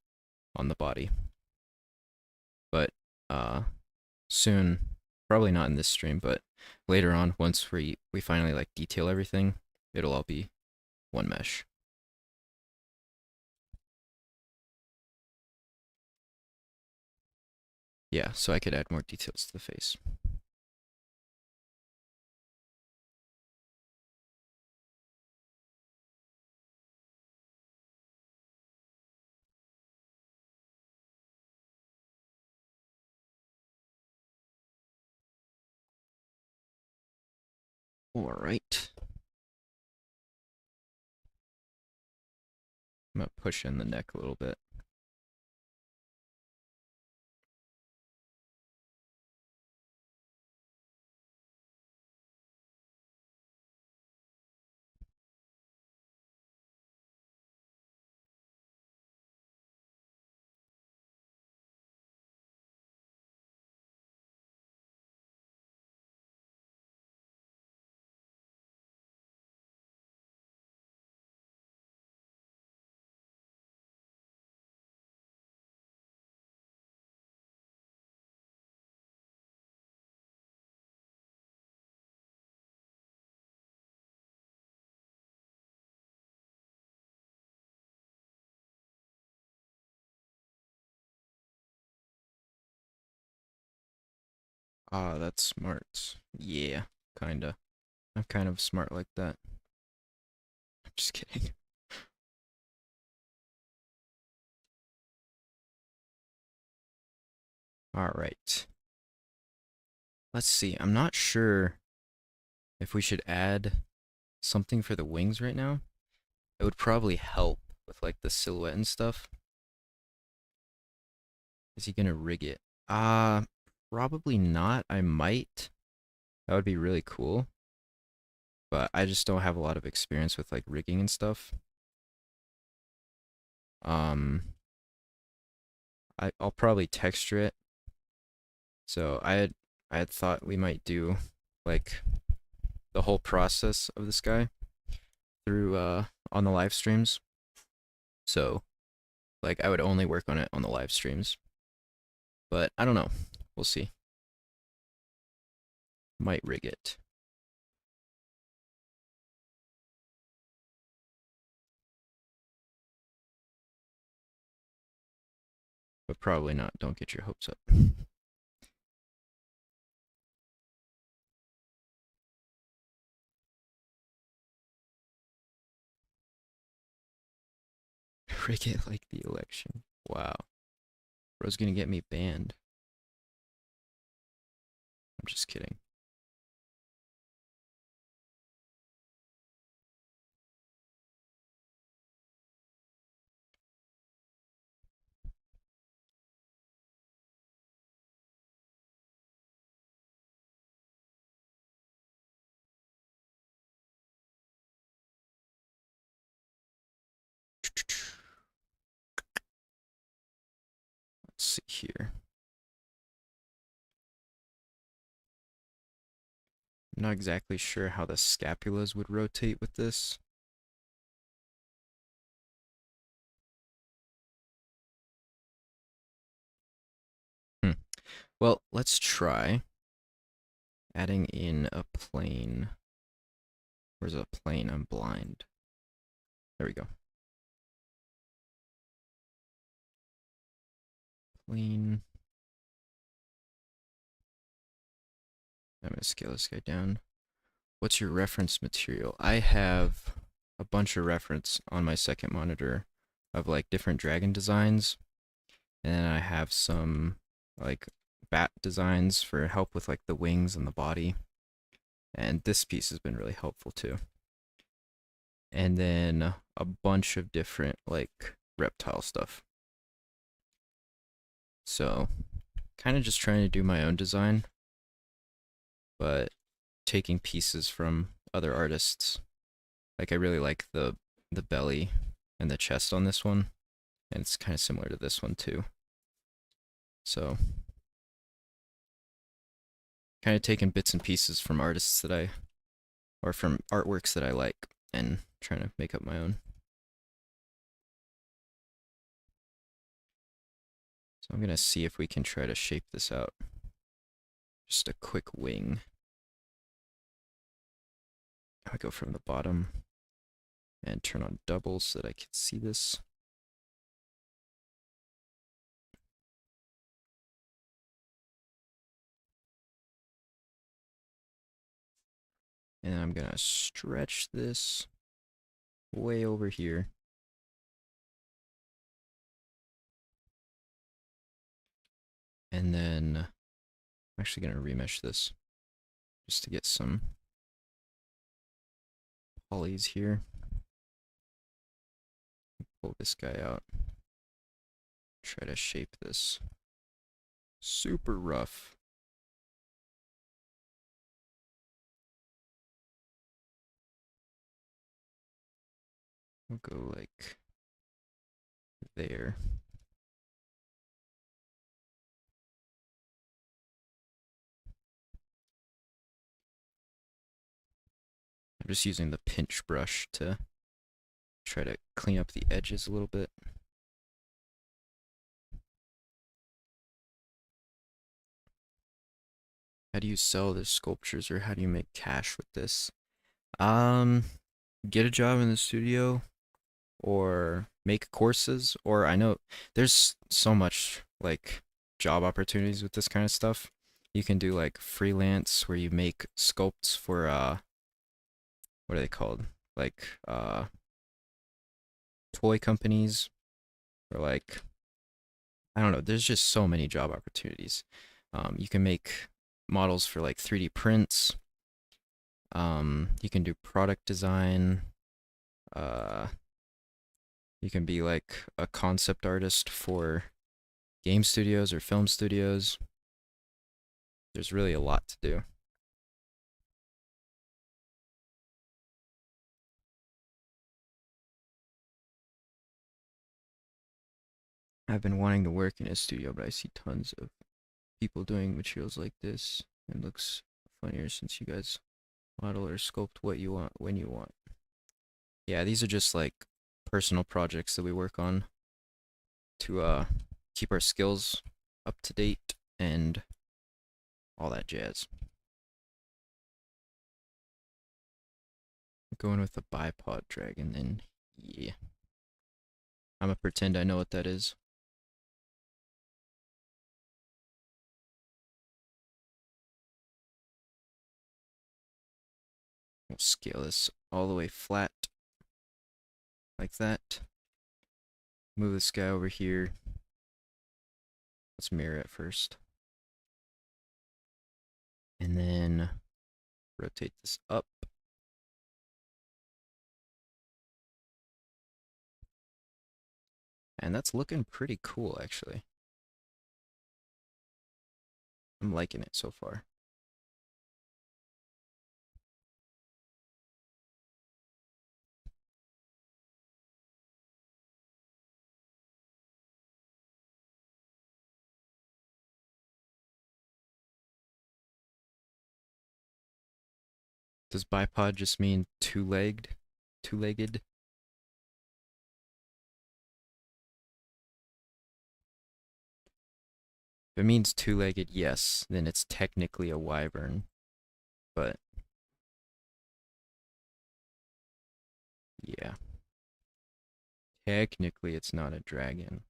on the body. But soon, probably not in this stream, but later on, once we finally like detail everything, it'll all be one mesh. Yeah, so I could add more details to the face. All right. I'm gonna push in the neck a little bit. Ah, that's smart. Yeah, kinda. I'm kind of smart like that. I'm just kidding. All right. Let's see. I'm not sure if we should add something for the wings right now. It would probably help with like the silhouette and stuff. Is he gonna rig it? Uh, Probably not. I might. That would be really cool. But I just don't have a lot of experience with like rigging and stuff. Um, I'll probably texture it. So I had thought we might do like the whole process of this guy through on the live streams. So like I would only work on it on the live streams. But I don't know. We'll see. Might rig it. But probably not. Don't get your hopes up. Rig it like the election. Wow. Bro's gonna get me banned. I'm just kidding. Let's see here. I'm not exactly sure how the scapulas would rotate with this. Hmm. Well, let's try adding in a plane. Where's a plane? I'm blind. There we go. Plane. I'm gonna scale this guy down. What's your reference material? I have a bunch of reference on my second monitor of like different dragon designs. And then I have some like bat designs for help with like the wings and the body. And this piece has been really helpful too. And then a bunch of different like reptile stuff. So kind of just trying to do my own design, but taking pieces from other artists. Like I really like the belly and the chest on this one, and it's kind of similar to this one too. So kind of taking bits and pieces from artists that I or from artworks that I like and trying to make up my own. So I'm gonna see if we can try to shape this out. Just a quick wing. I go from the bottom and turn on double so that I can see this. And then I'm gonna stretch this way over here. And then I'm actually gonna remesh this just to get some polys here. Pull this guy out. Try to shape this. Super rough. We'll go like there. I'm just using the pinch brush to try to clean up the edges a little bit. How do you sell the sculptures, or how do you make cash with this? Um, get a job in the studio, or make courses, or I know there's so much like job opportunities with this kind of stuff. You can do like freelance where you make sculpts for what are they called? Like toy companies, or like I don't know, there's just so many job opportunities. You can make models for like 3D prints. You can do product design. Uh, you can be like a concept artist for game studios or film studios. There's really a lot to do. I've been wanting to work in a studio, but I see tons of people doing materials like this. It looks funnier since you guys model or sculpt what you want when you want. Yeah, these are just like personal projects that we work on to keep our skills up to date and all that jazz. Going with a bipod dragon, then yeah. I'm gonna pretend I know what that is. We'll scale this all the way flat like that. Move this guy over here. Let's mirror it first. And then rotate this up. And that's looking pretty cool, actually. I'm liking it so far. Does bipod just mean two-legged? Two-legged? If it means two-legged, yes, then it's technically a wyvern. But yeah, technically it's not a dragon.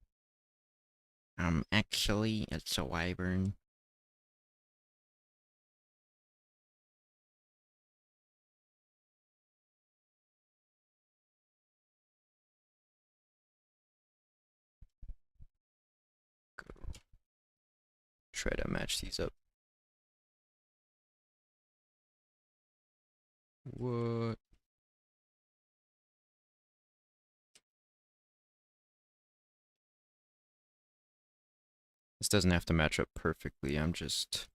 Actually, it's a wyvern. Go. Try to match these up. What? This doesn't have to match up perfectly. I'm just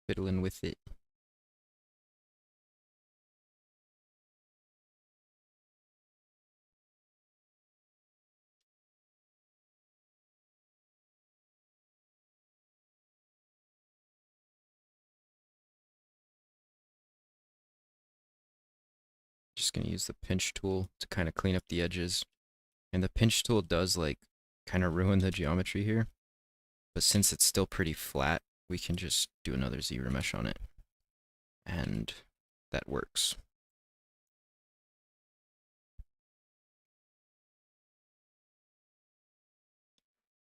fiddling with it. Just gonna use the pinch tool to kind of clean up the edges. And the pinch tool does like kind of ruin the geometry here. But since it's still pretty flat, we can just do another Z-remesh on it. And that works.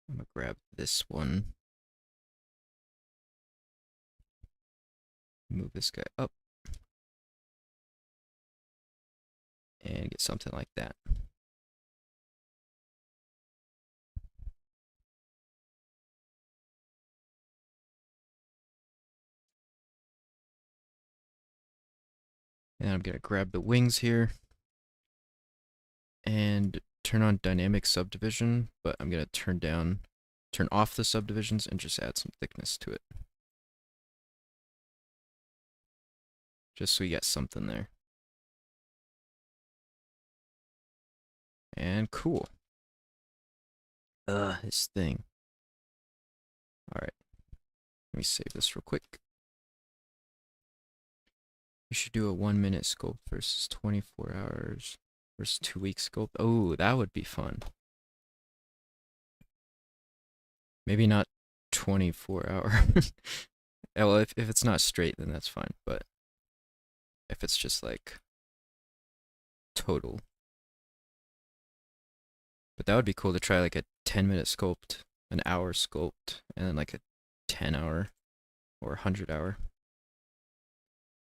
I'm gonna grab this one. Move this guy up. and get something like that. And I'm going to grab the wings here and turn on dynamic subdivision, but I'm going to turn off the subdivisions and just add some thickness to it. Just so we get something there. And cool. This thing. Alright. Let me save this real quick. We should do a 1-minute sculpt versus 24 hours versus 2-week sculpt. Oh, that would be fun. Maybe not 24 hour. Well, if it's not straight, then that's fine. But if it's just like total. But that would be cool to try like a 10-minute sculpt, an hour sculpt, and then like a 10-hour or 100-hour.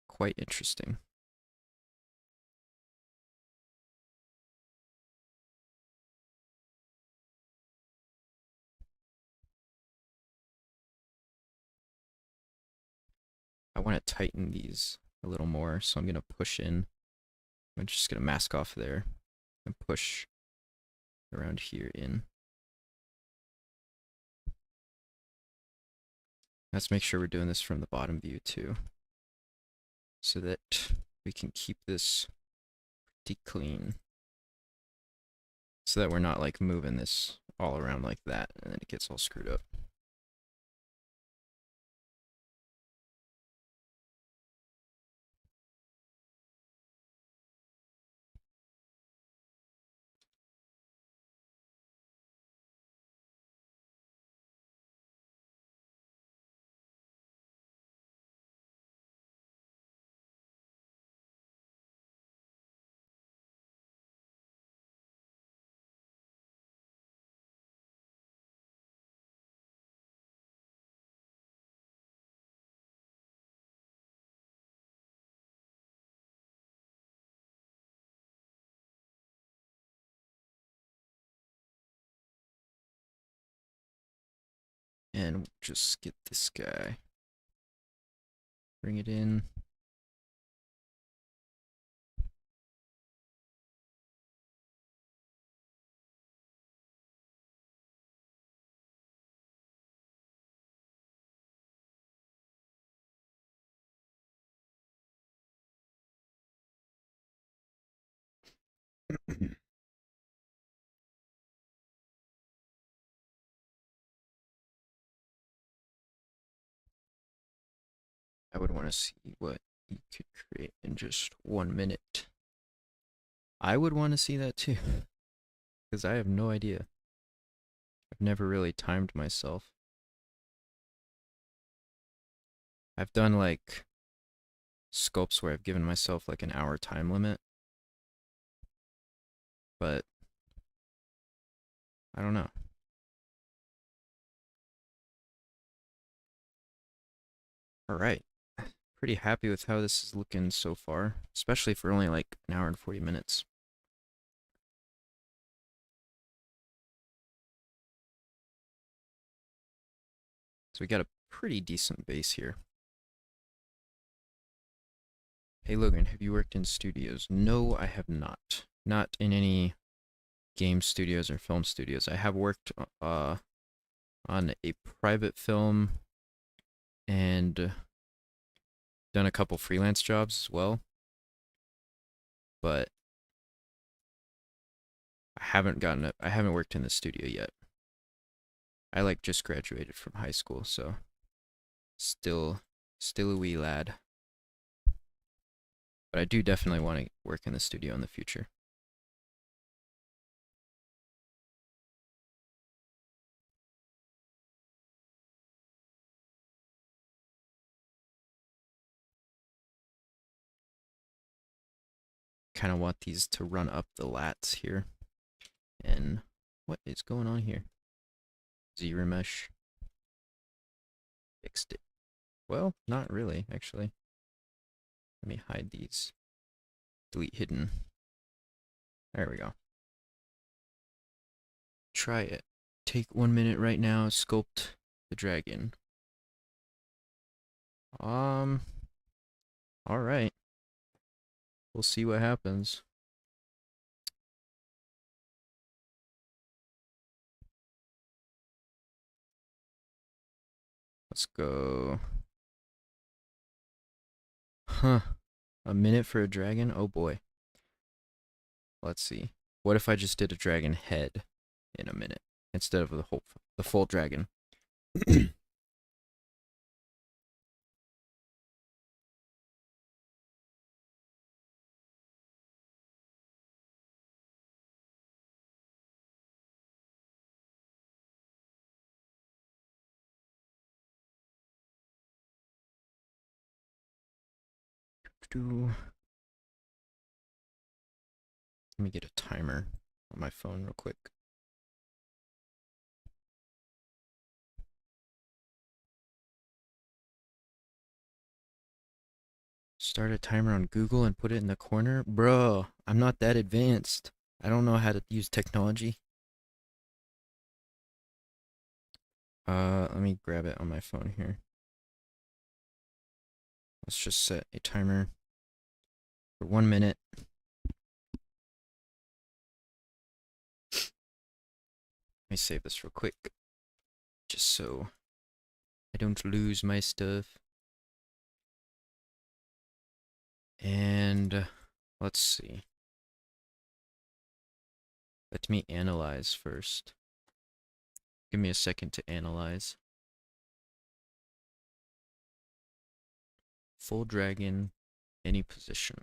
Quite interesting. I want to tighten these a little more, so I'm going to push in. I'm just going to mask off there and push around here in. Let's make sure we're doing this from the bottom view too, so that we can keep this pretty clean. So that we're not like moving this all around like that and then it gets all screwed up. And just get this guy. Bring it in. I would want to see what you could create in just 1 minute. I would want to see that too, because I have no idea. I've never really timed myself. I've done like sculpts where I've given myself like an hour time limit, but I don't know. All right. Pretty happy with how this is looking so far, especially for only like an hour and 40 minutes. So we got a pretty decent base here. Hey Logan, have you worked in studios? No, I have not. Not in any game studios or film studios. I have worked on a private film and done a couple freelance jobs as well. But I haven't worked in the studio yet. I like just graduated from high school, so still a wee lad. But I do definitely want to work in the studio in the future. Kind of want these to run up the lats here. And what is going on here? Z-remesh. Fixed it. Well, not really, actually. Let me hide these. Delete hidden. There we go. Try it. Take 1 minute right now, sculpt the dragon. Alright. We'll see what happens. Let's go. Huh. A minute for a dragon? Oh boy. Let's see. What if I just did a dragon head in a minute instead of the full dragon? Let me get a timer on my phone real quick. Start a timer on Google and put it in the corner? Bro, I'm not that advanced. I don't know how to use technology. Let me grab it on my phone here. Let's just set a timer for 1 minute. Let me save this real quick, just so I don't lose my stuff. And let's see. Let me analyze first. Give me a second to analyze. Full dragon, any position.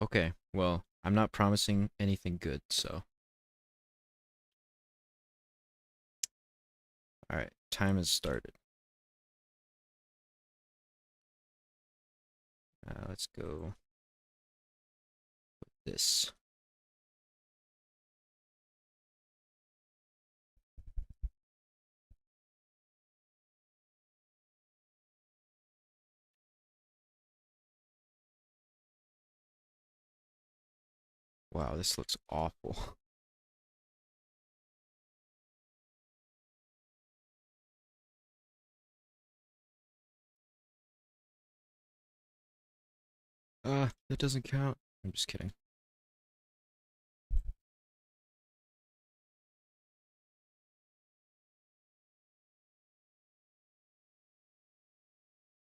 Okay, well, I'm not promising anything good, so. Alright, time has started. Let's go with this. Wow, this looks awful. That doesn't count. I'm just kidding.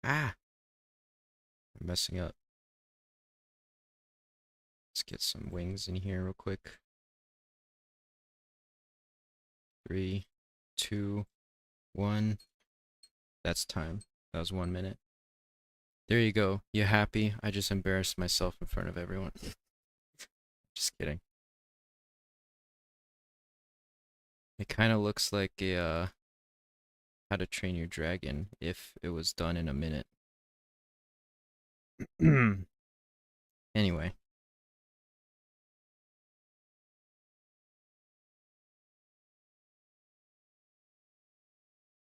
I'm messing up. Let's get some wings in here real quick. 3, 2, 1. That's time. That was 1 minute. There you go. You happy? I just embarrassed myself in front of everyone. Just kidding. It kind of looks like a How to Train Your Dragon if it was done in a minute. Anyway.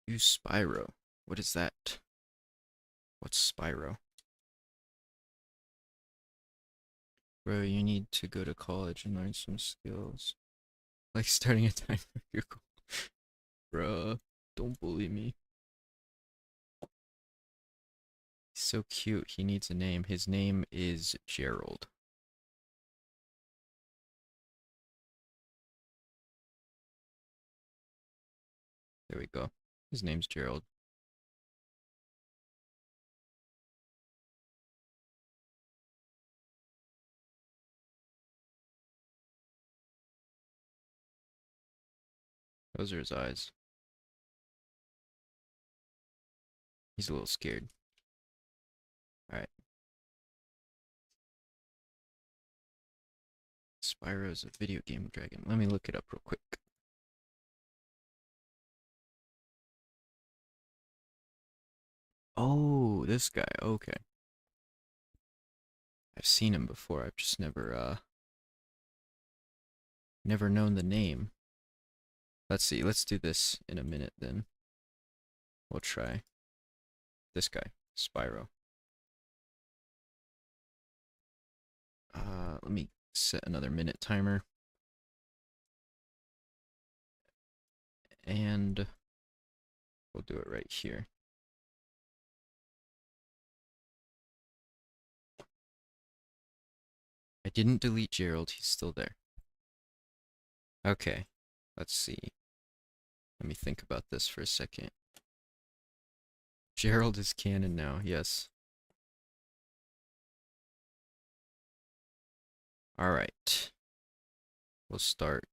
Use Spyro. What is that? What's Spyro? Bro, you need to go to college and learn some skills. Like starting a timer. You're cool. Bruh, don't bully me. He's so cute. He needs a name. His name is Gerald. There we go. His name's Gerald. Those are his eyes. He's a little scared. Alright. Spyro's a video game dragon. Let me look it up real quick. Oh, this guy. Okay. I've seen him before. I've just never known the name. Let's see. Let's do this in a minute then. We'll try this guy. Spyro. Let me set another minute timer. And we'll do it right here. I didn't delete Gerald, he's still there. Okay, let's see. Let me think about this for a second. Gerald is canon now, yes. Alright. We'll start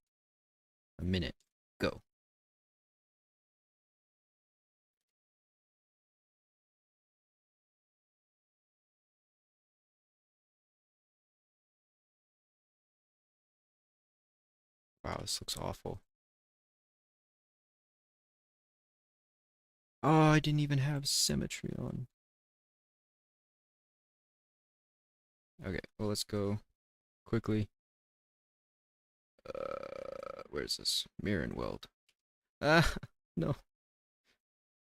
a minute. Go. Wow, this looks awful. Oh, I didn't even have symmetry on. Okay, well, let's go quickly. Where's this? Mirror and weld. Ah, no.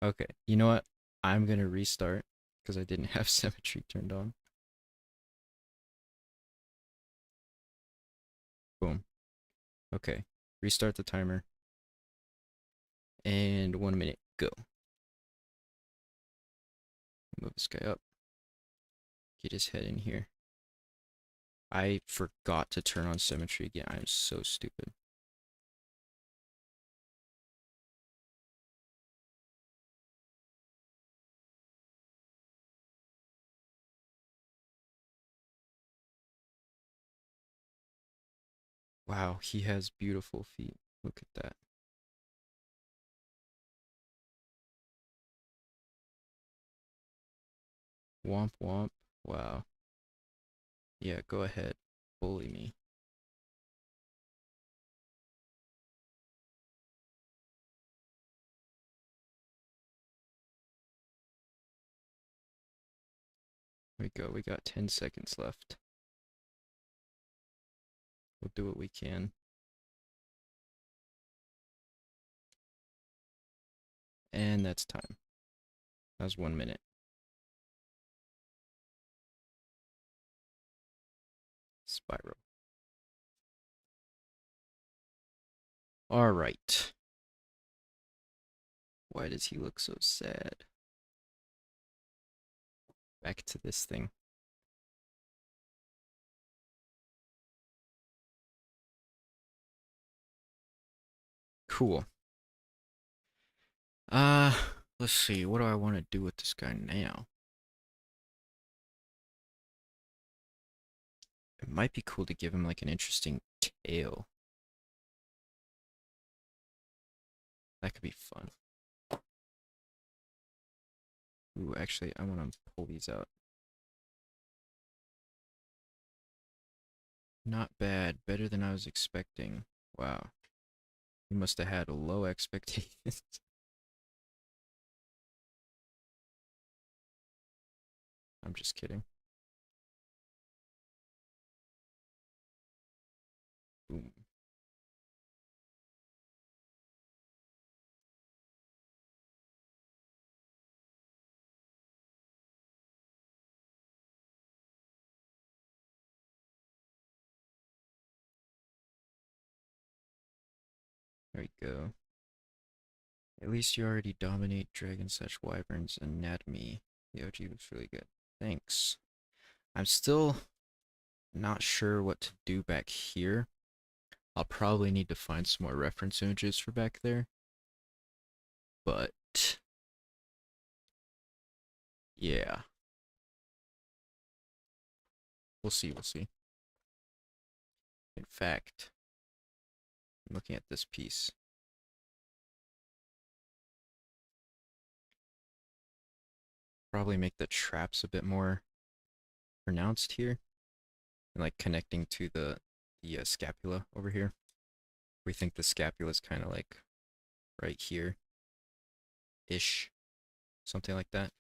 Okay, you know what? I'm gonna restart because I didn't have symmetry turned on. Boom. Okay, restart the timer. And 1 minute, go. Move this guy up. Get his head in here. I forgot to turn on symmetry again. I'm so stupid. Wow, he has beautiful feet. Look at that. Womp womp. Wow. Yeah, go ahead. Bully me. There we go. We got 10 seconds left. We'll do what we can. And that's time. That was 1 minute. Spiral. All right. Why does he look so sad? Back to this thing. Cool. Let's see. What do I want to do with this guy now? It might be cool to give him like an interesting tail. That could be fun. Ooh, actually, I want to pull these out. Not bad. Better than I was expecting. Wow. You must have had low expectations. I'm just kidding. Boom. There we go. At least you already dominate Dragon Such Wyverns Anatomy. The OG looks really good. Thanks. I'm still not sure what to do back here. I'll probably need to find some more reference images for back there. But yeah. We'll see, we'll see. In fact, I'm looking at this piece. Probably make the traps a bit more pronounced here. And like connecting to the scapula over here. We think the scapula is kind of like right here ish, something like that.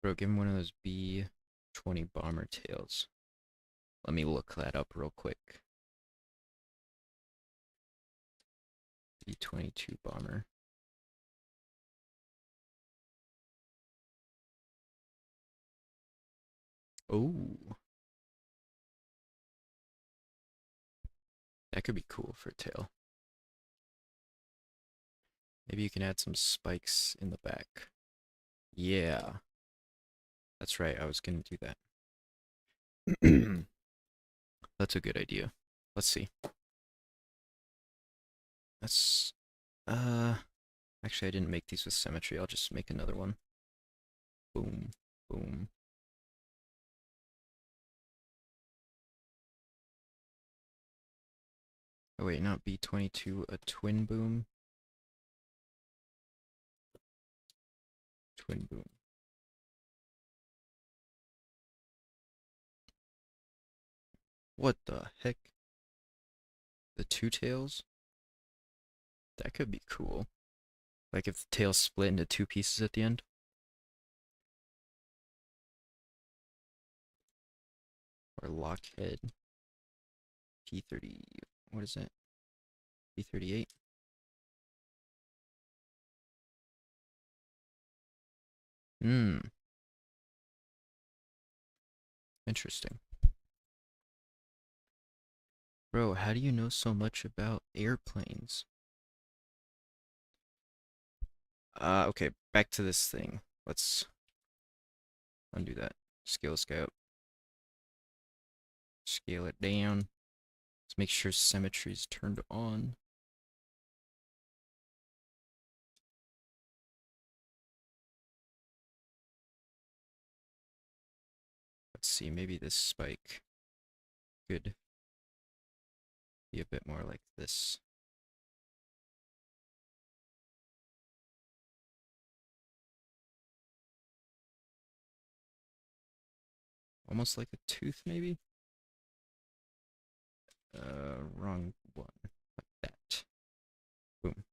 Bro, give him one of those B-20 bomber tails. Let me look that up real quick. B-22 bomber. Oh, that could be cool for a tail. Maybe you can add some spikes in the back. Yeah, that's right. I was gonna do that. That's a good idea. Let's see. That's uh actually I didn't make these with symmetry. I'll just make another one. Boom, boom. Oh wait, not B22, a twin boom. Twin boom. What the heck? The two tails? That could be cool. Like if the tails split into two pieces at the end. Or lockhead. P30. What is that? P38? Hmm. Interesting. Bro, how do you know so much about airplanes? Okay, back to this thing. Let's undo that. Scale this guy up. Scale it down. Let's make sure symmetry is turned on. Let's see, maybe this spike could be a bit more like this. Almost like a tooth, maybe? Wrong one. Like that. Boom.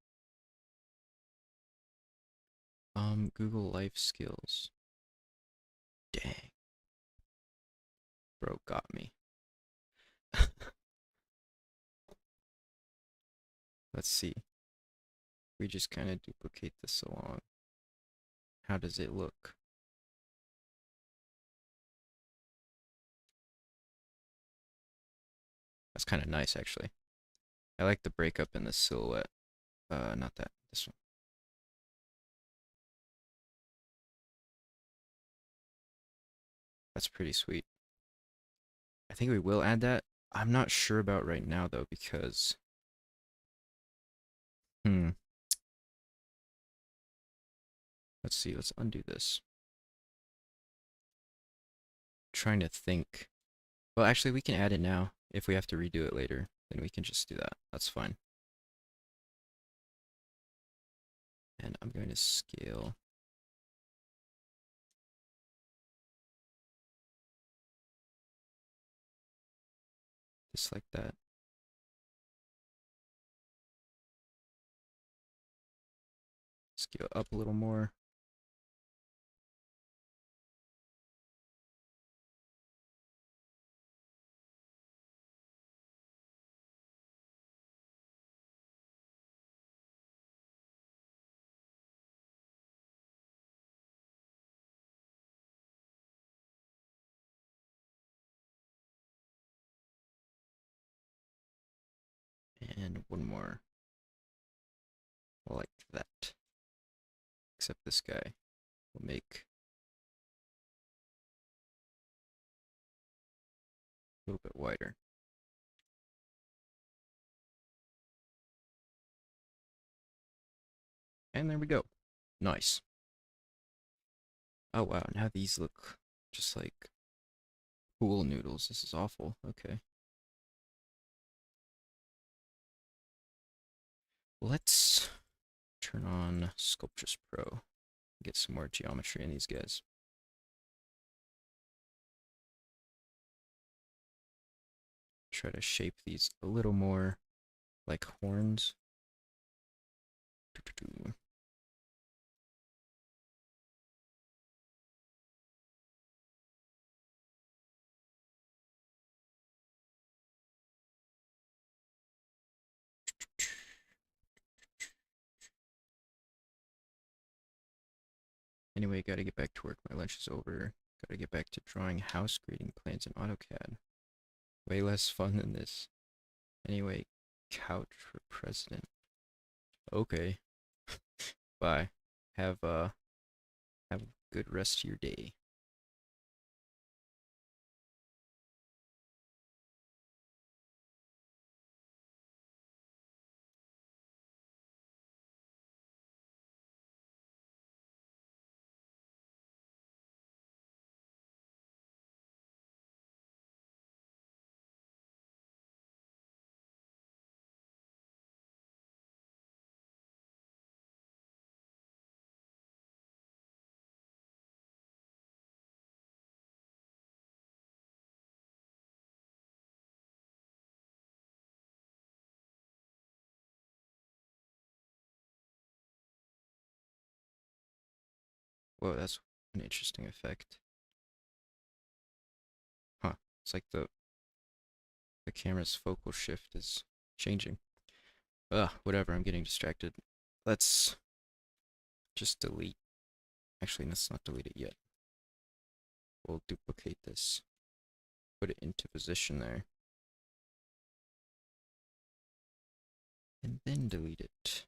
Google life skills. Dang. Bro got me. Let's see. We just kind of duplicate this along. How does it look? That's kind of nice, actually. I like the breakup in the silhouette. Not that. This one. That's pretty sweet. I think we will add that. I'm not sure about right now, though, because... Hmm. Let's see. Let's undo this. Trying to think. Well, actually, we can add it now. If we have to redo it later, then we can just do that. That's fine. And I'm going to scale. Just like that. Scale up a little more. And one more. Like that. Except this guy will make a little bit wider. And there we go. Nice. Oh wow, now these look just like pool noodles. This is awful. Okay. Let's turn on Sculptress Pro. Get some more geometry in these guys. Try to shape these a little more like horns. Anyway, gotta get back to work. My lunch is over. Gotta get back to drawing house grading plans in AutoCAD. Way less fun than this. Anyway, couch for president. Okay. Bye. Have a good rest of your day. Whoa, that's an interesting effect. Huh. It's like the camera's focal shift is changing. Ugh, whatever, I'm getting distracted. Let's just delete. Actually, let's not delete it yet. We'll duplicate this. Put it into position there. And then delete it.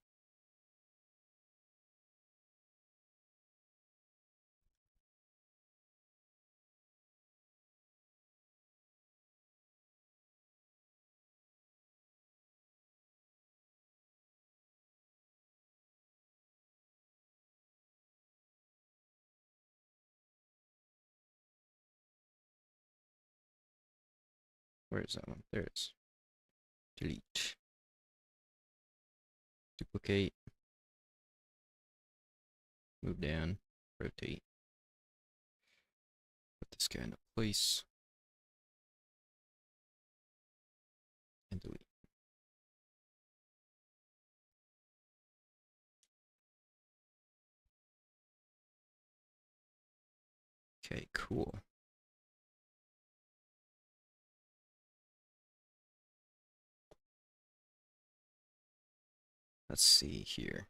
Where is that one? There it is. Delete. Duplicate. Move down. Rotate. Put this guy into place. And delete. Okay, cool. Let's see here.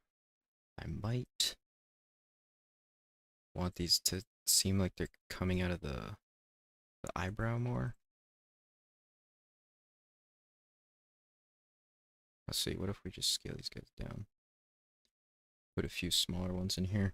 I might want these to seem like they're coming out of the eyebrow more. Let's see, what if we just scale these guys down? Put a few smaller ones in here.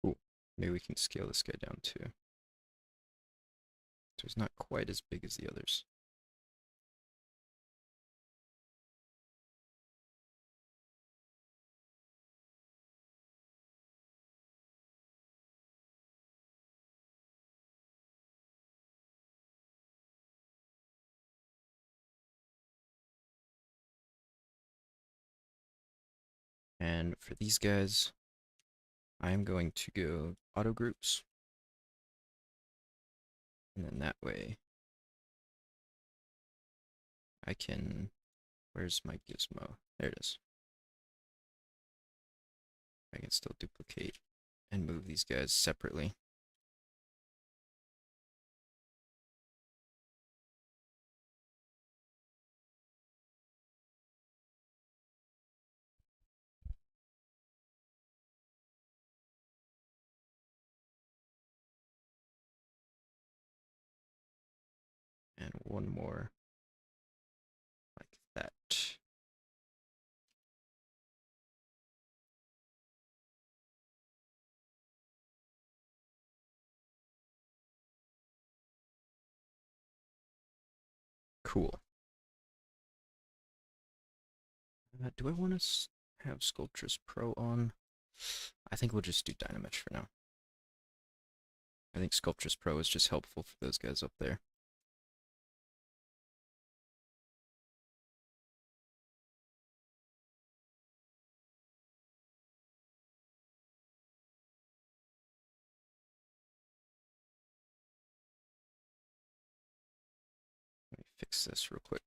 Cool. Maybe we can scale this guy down too. So he's not quite as big as the others. And for these guys, I am going to go auto groups. And then that way I can, where's my gizmo? There it is. I can still duplicate and move these guys separately. one more like that. Cool. Do I want to have Sculptress Pro on? I think we'll just do Dynamesh for now. I think Sculptress Pro is just helpful for those guys up there. Let me fix this real quick.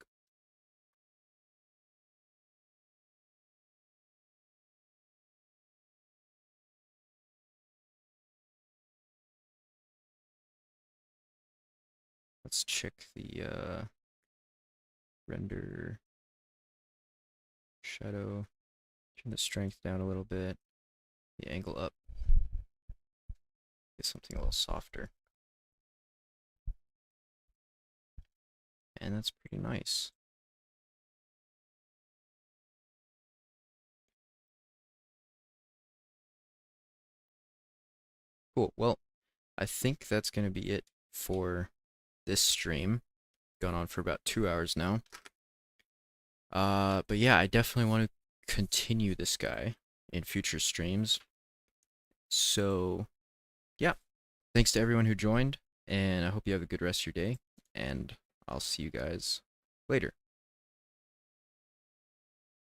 Let's check the render shadow. Turn the strength down a little bit. The angle up. Get something a little softer. And that's pretty nice. Cool. Well, I think that's going to be it for this stream. Gone on for about 2 hours now. But yeah, I definitely want to continue this guy in future streams. So, yeah. Thanks to everyone who joined, and I hope you have a good rest of your day, and I'll see you guys later.